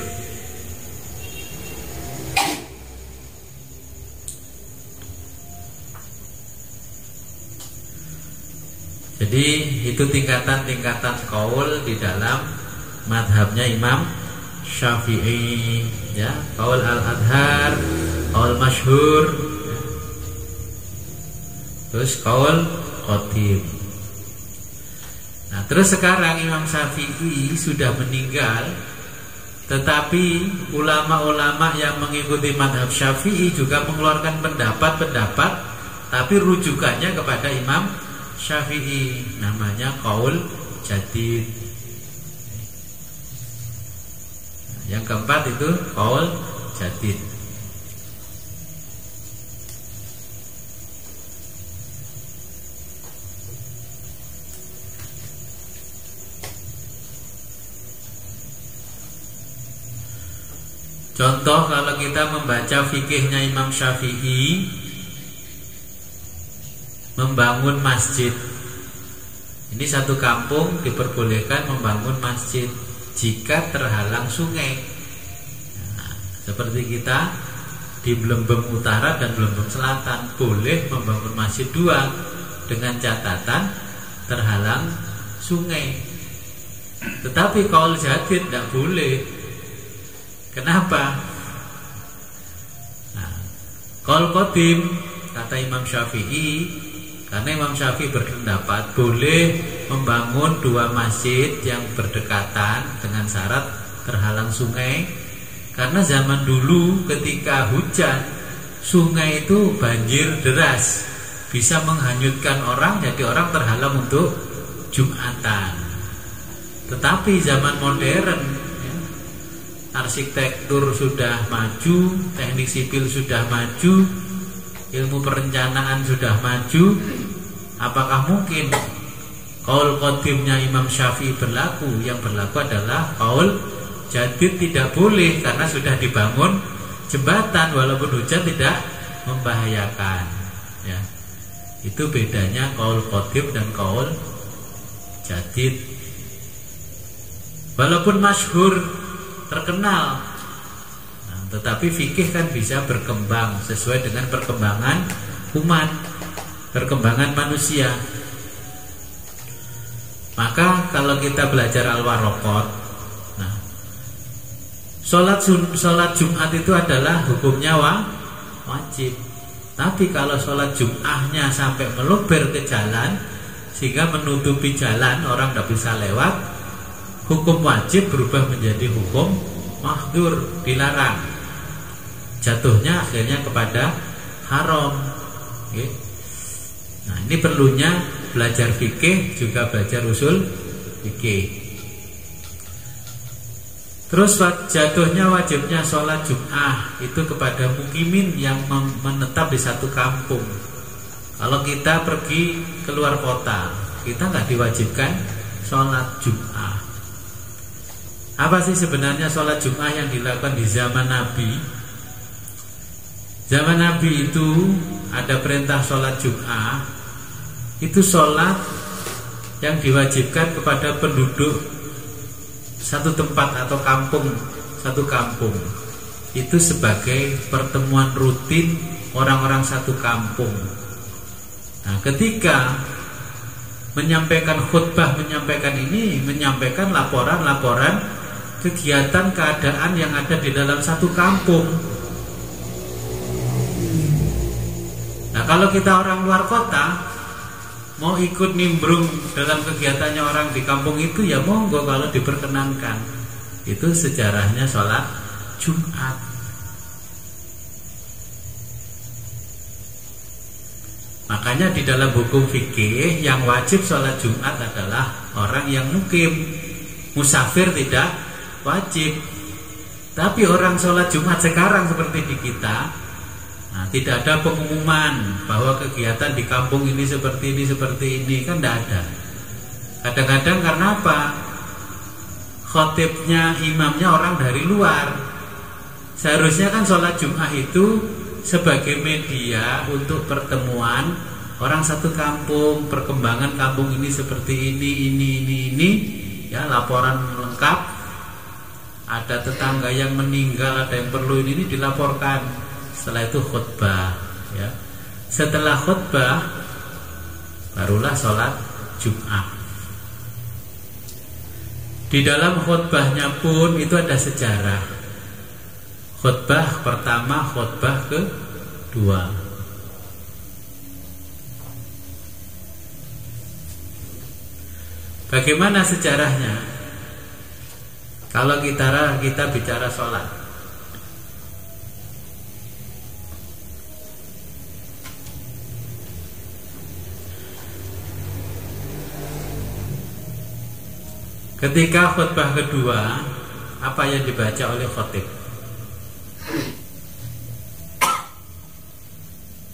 Jadi itu tingkatan-tingkatan qaul di dalam madhabnya Imam Syafi'i, ya. Qaul al-adhar, qaul masyhur, terus qaul qadim. Nah, terus sekarang Imam Syafi'i sudah meninggal, tetapi ulama-ulama yang mengikuti madhab Syafi'i juga mengeluarkan pendapat-pendapat, tapi rujukannya kepada Imam Syafi'i, namanya qaul jadid. Yang keempat itu qaul jadid. Contoh kalau kita membaca fikihnya Imam Syafi'i, membangun masjid. Ini satu kampung diperbolehkan membangun masjid jika terhalang sungai. Nah, seperti kita di Blembem Utara dan Blembem Selatan boleh membangun masjid dua dengan catatan terhalang sungai. Tetapi qaul jadid tidak boleh. Kenapa? Nah, qaul qadim kata Imam Syafi'i, karena Imam Syafi'i berpendapat boleh membangun dua masjid yang berdekatan dengan syarat terhalang sungai. Karena zaman dulu ketika hujan, sungai itu banjir deras, bisa menghanyutkan orang, jadi orang terhalang untuk Jumatan. Tetapi zaman modern, arsitektur sudah maju, teknik sipil sudah maju, ilmu perencanaan sudah maju. Apakah mungkin qaul qadimnya Imam Syafi'i berlaku? Yang berlaku adalah qaul jadid tidak boleh, karena sudah dibangun jembatan walaupun hujan tidak membahayakan, ya. Itu bedanya qaul qadim dan qaul jadid. Walaupun masyhur, terkenal, nah, tetapi fikih kan bisa berkembang sesuai dengan perkembangan umat, perkembangan manusia. Maka kalau kita belajar al-waraqat, nah, sholat Jumat itu adalah hukumnya wajib. Tapi kalau sholat Jum'ahnya sampai meluber ke jalan sehingga menutupi jalan, orang tidak bisa lewat, hukum wajib berubah menjadi hukum mahdzur, dilarang. Jatuhnya akhirnya kepada haram. Oke. Nah, ini perlunya belajar fikih, juga belajar usul fikih. Terus jatuhnya wajibnya sholat Jum'ah itu kepada mukimin yang menetap di satu kampung. Kalau kita pergi keluar kota, kita nggak diwajibkan sholat Jum'ah. Apa sih sebenarnya sholat Jum'ah yang dilakukan di zaman Nabi? Zaman Nabi itu ada perintah sholat Jum'ah. Itu sholat yang diwajibkan kepada penduduk satu tempat atau kampung, satu kampung. Itu sebagai pertemuan rutin orang-orang satu kampung. Nah, ketika menyampaikan khutbah, menyampaikan ini, menyampaikan laporan-laporan kegiatan keadaan yang ada di dalam satu kampung. Nah, kalau kita orang luar kota mau ikut nimbrung dalam kegiatannya orang di kampung itu, ya monggo kalau diperkenankan. Itu sejarahnya sholat Jumat. Makanya di dalam hukum fikih yang wajib sholat Jumat adalah orang yang mukim. Musafir tidak wajib. Tapi orang sholat Jumat sekarang seperti di kita, nah, tidak ada pengumuman bahwa kegiatan di kampung ini seperti ini, kan tidak ada. Kadang-kadang karena apa? Khotibnya, imamnya orang dari luar. Seharusnya kan sholat Jumat itu sebagai media untuk pertemuan orang satu kampung, perkembangan kampung ini seperti ini, ya, laporan lengkap. Ada tetangga yang meninggal, ada yang perlu ini dilaporkan. Setelah itu khutbah, ya. Setelah khutbah barulah sholat Jumat. Di dalam khutbahnya pun itu ada sejarah. Khutbah pertama, khutbah kedua. Bagaimana sejarahnya? Kalau kita bicara sholat, ketika khutbah kedua, apa yang dibaca oleh khatib?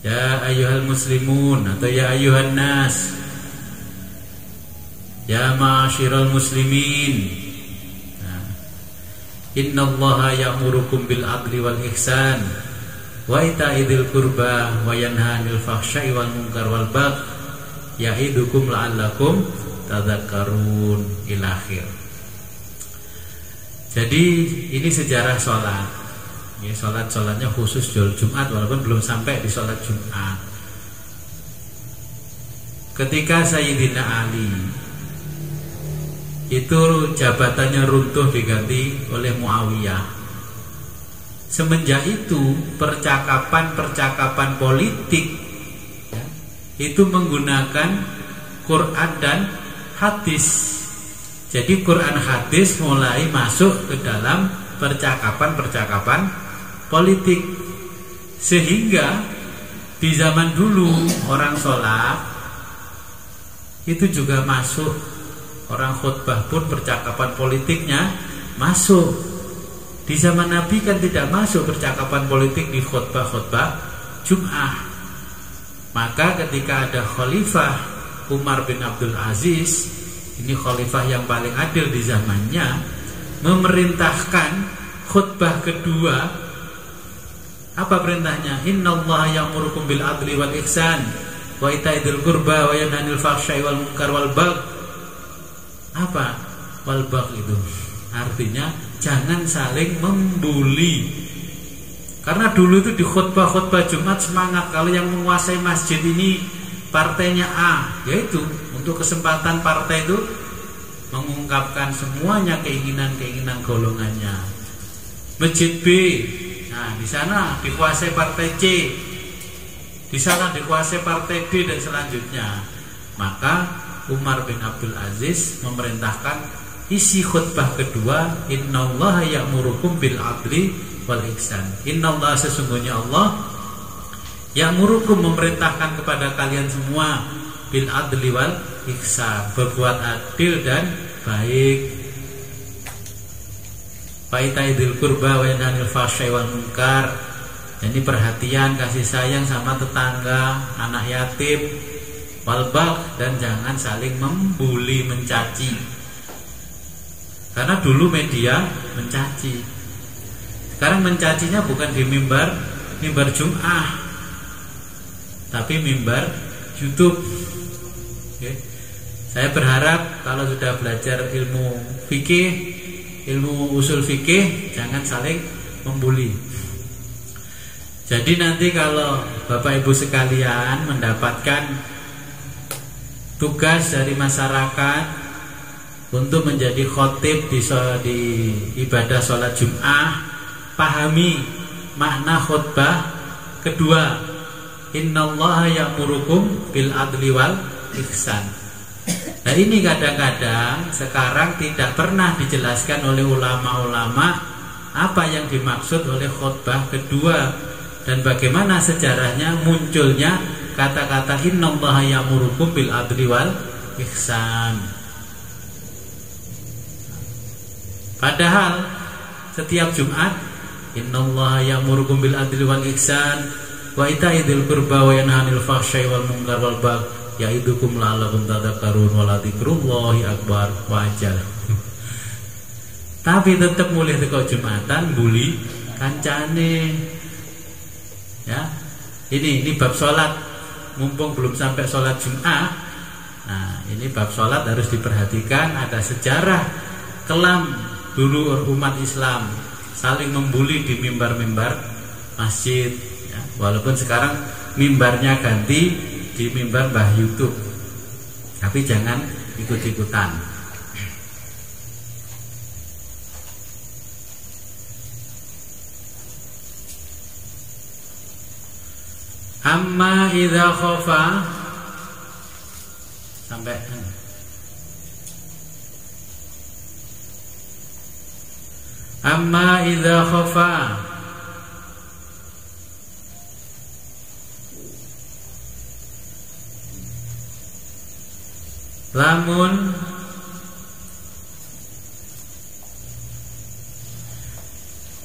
Ya ayyuhal muslimun atau ya ayyuhan nas, ya ma'asyiral muslimin, innallaha ya'murukum bil adli wal ihsan wa ita'idil qurba wa yanha 'anil fahsya'i wal munkar wal baghi ya'idukum la'allakum tadzakkarun ila akhir. Jadi ini sejarah sholat. Ya, sholatnya khusus Jumat, walaupun belum sampai di sholat Jumat. Ketika Sayyidina Ali itu jabatannya runtuh diganti oleh Muawiyah, semenjak itu percakapan politik, ya, itu menggunakan Quran dan hadis. Jadi Quran hadis mulai masuk ke dalam percakapan politik. Sehingga di zaman dulu orang sholat itu juga masuk, orang khutbah pun percakapan politiknya masuk. Di zaman Nabi kan tidak masuk percakapan politik di khutbah Jum'ah. Maka ketika ada Khalifah Umar bin Abdul Aziz, ini khalifah yang paling adil di zamannya, memerintahkan khutbah kedua. Apa perintahnya? Innallaha ya'murukum bil adli wal ihsan wa ita'idil qurba wa yanha 'anil fahsya'i wal munkar wal baghi. Apa wal baghi itu? Artinya jangan saling membuli. Karena dulu itu di khutbah Jumat semangat, kalau yang menguasai masjid ini partainya A, yaitu untuk kesempatan partai itu mengungkapkan semuanya keinginan golongannya. Masjid B, nah di sana dikuasai partai C, di sana dikuasai partai D dan selanjutnya. Maka Umar bin Abdul Aziz memerintahkan isi khutbah kedua, innallaha ya'murukum bil adli wal ihsan. Innallaha, sesungguhnya Allah, ya'murukum, memerintahkan kepada kalian semua, bil adli wal ihsan, berbuat adil dan baik. Faitaidil qurba wa yanhanil fahsya'i wal munkar. Jadi perhatian, kasih sayang sama tetangga, anak yatim, wal baghi, dan jangan saling membuli, mencaci. Karena dulu media mencaci. Sekarang mencacinya bukan di mimbar mimbar Jum'ah, tapi mimbar YouTube. Oke. Saya berharap kalau sudah belajar ilmu fikih, ilmu usul fikih, jangan saling membuli. Jadi nanti kalau Bapak Ibu sekalian mendapatkan tugas dari masyarakat untuk menjadi khotib di ibadah sholat Jum'ah, pahami makna khutbah kedua, innallaha ya'murukum bil adli wal ihsan. Nah ini kadang-kadang sekarang tidak pernah dijelaskan oleh ulama-ulama apa yang dimaksud oleh khutbah kedua dan bagaimana sejarahnya munculnya kata-kata innallaha ya'murukum bil adli wal ihsan. Padahal setiap Jumat innallaha ya'murukum bil adli wal ihsan wa ita'idzil qurba wa yanha 'anil fahsya'i wal munkar wal baghi ya'idukum la'allakum tadhakkarun wa la dzikrullahi akbar wa ajal. Tapi tetap mulih teko Jumatan buli kancane. Ya. Ini bab salat. Mumpung belum sampai salat Jumat. Nah, ini bab salat harus diperhatikan, ada sejarah kelam dulu umat Islam saling membuli di mimbar-mimbar masjid ya. Walaupun sekarang mimbarnya ganti di mimbar Mbah YouTube, tapi jangan ikut-ikutan. Amma idza khafa sampai amma idza khafa lamun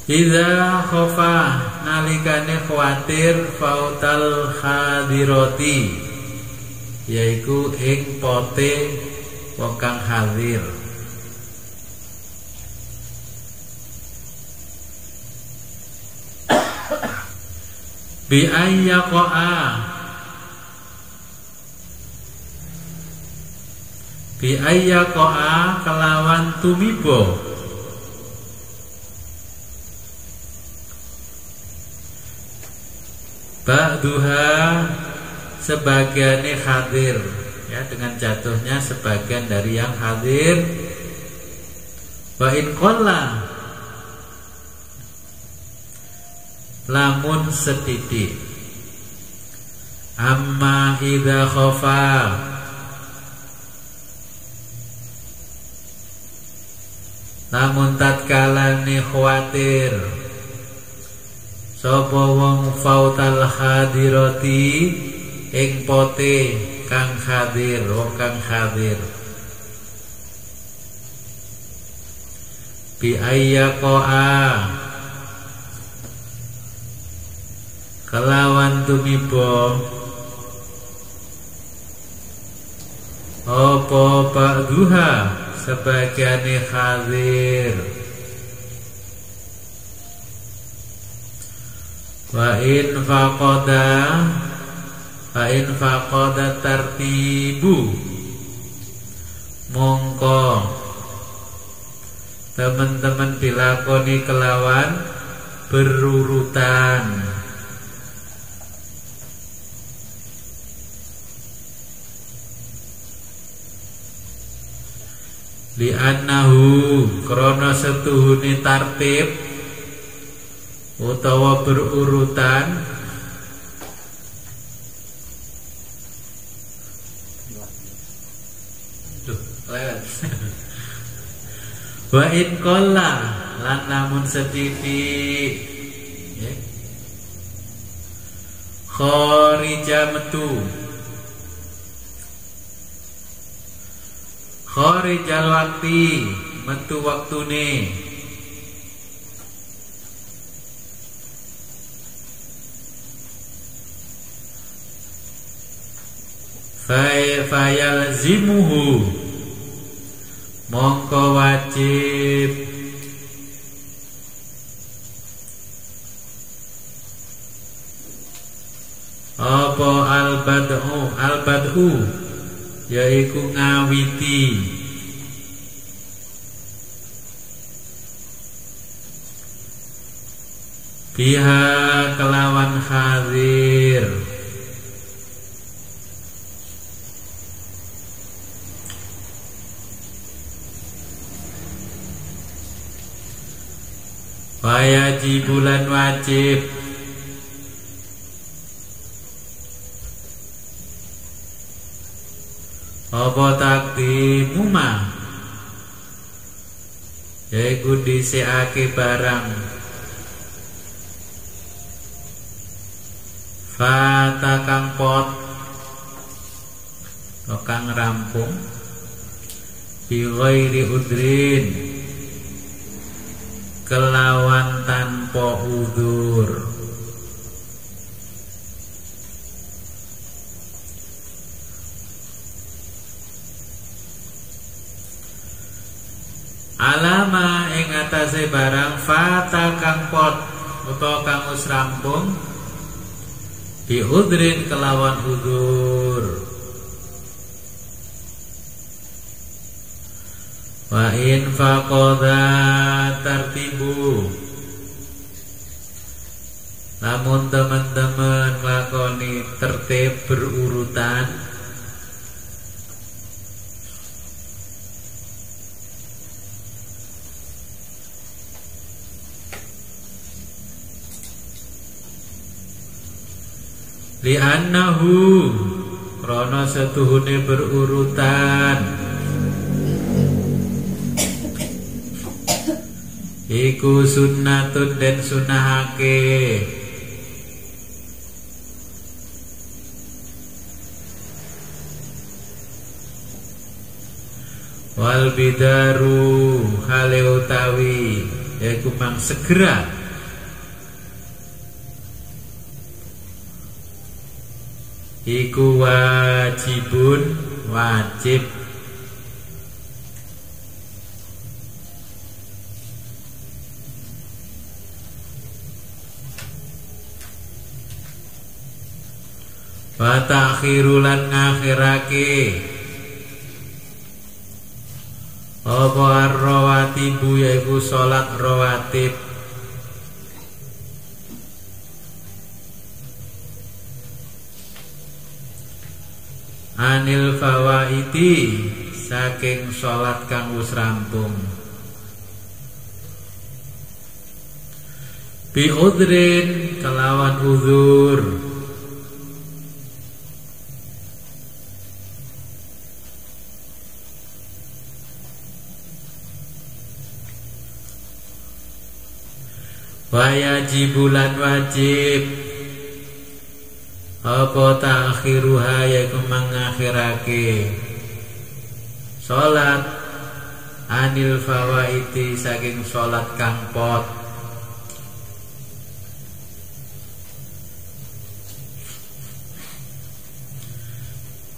idza khafa nalikane khawatir fautal hadirati yaiku ing pote wong kang hadir bi ayyaqa kelawan tumibo ba'duha sebagiannya hadir ya, dengan jatuhnya sebagian dari yang hadir. Wa in qalla lamun setitik amma idza khafa lamun tatkala ni khawatir sapa wong fautal hadirati ing pote kang hadir wong kang hadir bi ayyaqa kelawan tumiba apa ba'duha sebagiane hadir wa in faqada tartibu mongko teman-teman dilakoni kelawan berurutan li'annahu krana setuhune tartib utawa berurutan wa in qalla lan namun setitik ya. Kharija metu kharijal wakti metu waktune fayalzimuhu mongko wajib al-bad'u yaiku ngawiti biha kelawan hadir wajibulan wajib apa takdimu ma yaiku dhisikake barang fata kang pot kang rampung bi ghairi udrin kelawan tanpa udzur alama ing atase barang fata kang pot utawa kang wis rampung bi udrin kelawan udzur wa in faqadha tartibu namun teman-teman lakoni tertib berurutan li'annahu krana setuhune berurutan iku sunnatun den sunahake wal bidaru hale utawi yaiku mang segera iku wajibun wajib wa ta'khirulan ngakhirake apa ar-rawatibu yaiku salat rawatib anil fawaiti saking salat kang wis rampung bi udrin kelawan uzur wajibulan wajib apa ta'khiruha yaiku mengakhirake salat anil fawaiti saking salat kang pot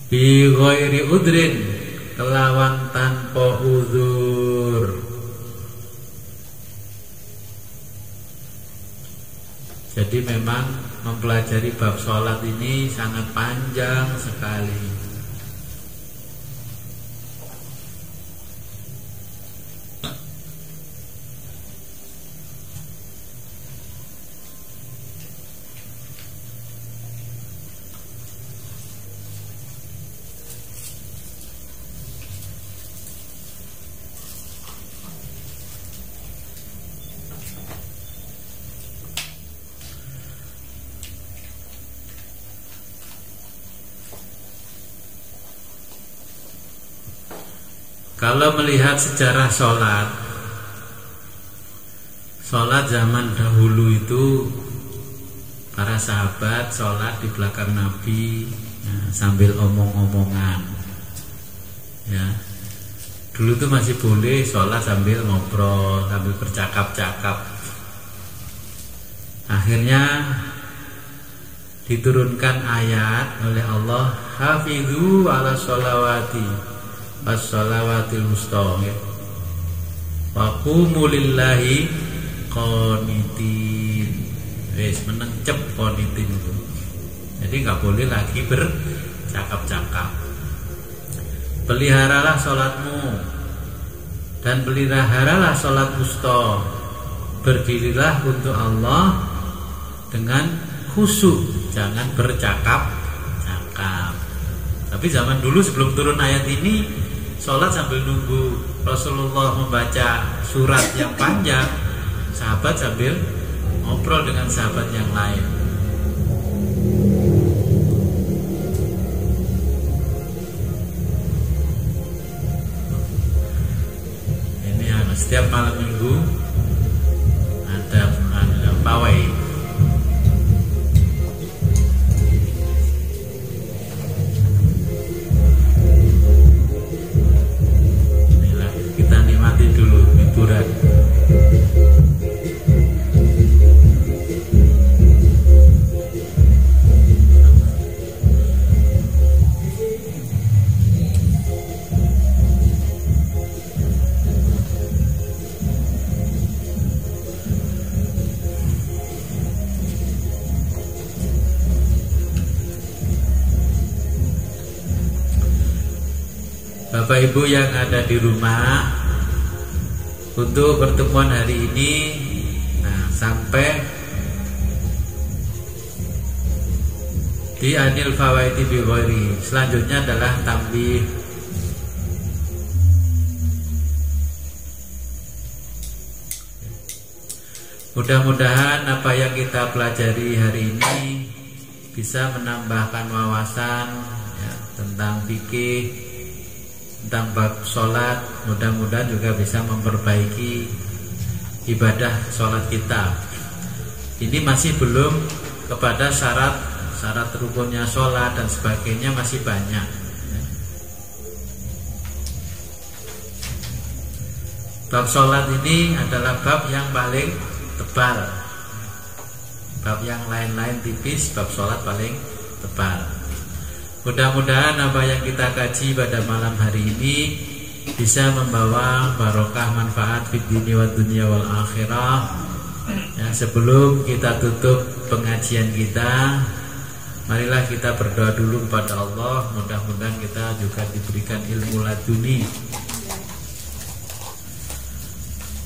bi ghairi udrin kelawan tanpa uzur. Jadi memang mempelajari bab sholat ini sangat panjang sekali. Kalau melihat sejarah sholat zaman dahulu itu para sahabat sholat di belakang Nabi ya, sambil omong-omongan ya. Dulu tuh masih boleh sholat sambil ngobrol, sambil bercakap-cakap. Akhirnya diturunkan ayat oleh Allah, hafidhu ala sholawati as-shalawatil wusta wa qumu lillahi qanitin. Wis meneng cep qanitin itu. Jadi nggak boleh lagi bercakap-cakap. Peliharalah sholatmu dan peliharalah sholat wusta. Berdirilah untuk Allah dengan khusyuk, jangan bercakap-cakap. Tapi zaman dulu sebelum turun ayat ini, sholat sambil nunggu Rasulullah membaca surat yang panjang, sahabat sambil ngobrol dengan sahabat yang lain. Ini setiap malam minggu ada pawai. Inilah, kita nikmati dulu hiburan. Bapak Ibu yang ada di rumah, untuk pertemuan hari ini, sampai di Anil Fawaiti bi Ghairi. Selanjutnya adalah tambih. Mudah-mudahan apa yang kita pelajari hari ini bisa menambahkan wawasan tentang fikih, tentang bab sholat. Mudah-mudahan juga bisa memperbaiki ibadah sholat kita. Ini masih belum kepada syarat rukunnya sholat dan sebagainya, masih banyak. Bab sholat ini adalah bab yang paling tebal. Bab yang lain-lain tipis, bab sholat paling tebal. Mudah-mudahan apa yang kita kaji pada malam hari ini bisa membawa barokah manfaat fid dini wad dunya wal akhirah. Sebelum kita tutup pengajian kita, marilah kita berdoa dulu kepada Allah. Mudah-mudahan kita juga diberikan ilmu laduni.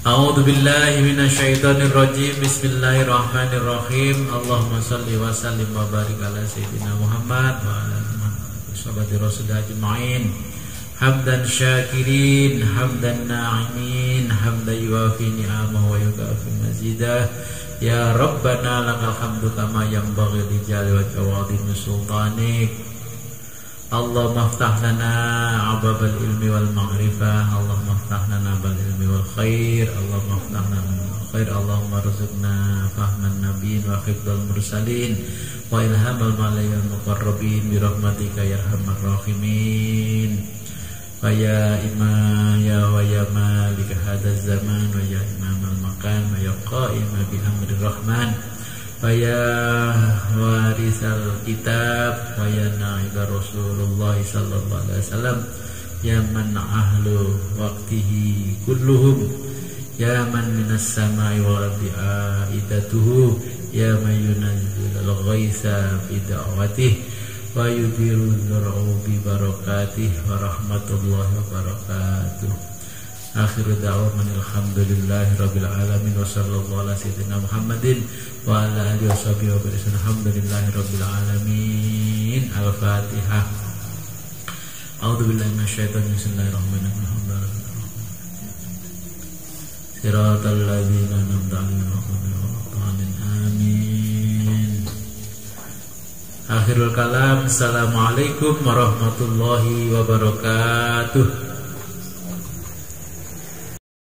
A'udzu billahi minasyaitonir rajim. Bismillahirrahmanirrahim. Allahumma shalli wa sallim wa barik ala sayyidina Muhammad wa ala sahabati rasulullah ajma'in. Hamdan syakirin, hamdan na'imin, hamdan yuafi ni'amahu wa yukafi mazidah. Ya Rabbana lakal hamdu kama yanbaghi li jalali wa jawadimi sultanik. Allahumma aftah lana ababal ilmi wal ma'rifah. Allahumma aftah lana ababal ilmi wal khair. Allahumma aftah lana khair. Allahumma rizqna fahman nabiyyin wa hifdzal mursalin wa ilhamal malaikal muqarrabin bi rahmatika ya arhamar rahimin. Wa ya imam ya wa ya malik hadzal zaman wa ya imamal makan wa ya qa'ima bi amri rahman wa ya warisal kitab wa ya na'iba Rasulullah sallallahu alaihi wasallam ya man ahlu waqtihi kulluhum ya man minas samai wal ardi aidatuhu ya man yunazzilul ghaitsa bi da'watihi wa yudiru dzar'u bi barakatihi wa rahmatullahi wa barakatuh. Akhiru da'waman alhamdulillahi rabbil alamin wa sallallahu ala sayyidina Muhammadin wa ala alihi washabihi wa barik alhamdulillahi rabbil alamin. Al-Fatihah. A'udzu billahi minasyaitonir rajim. Bismillahirrahmanirrahim. Siratal ladzina an'amta 'alaihim. Amin. Akhirul kalam. Assalamualaikum warahmatullahi wabarakatuh.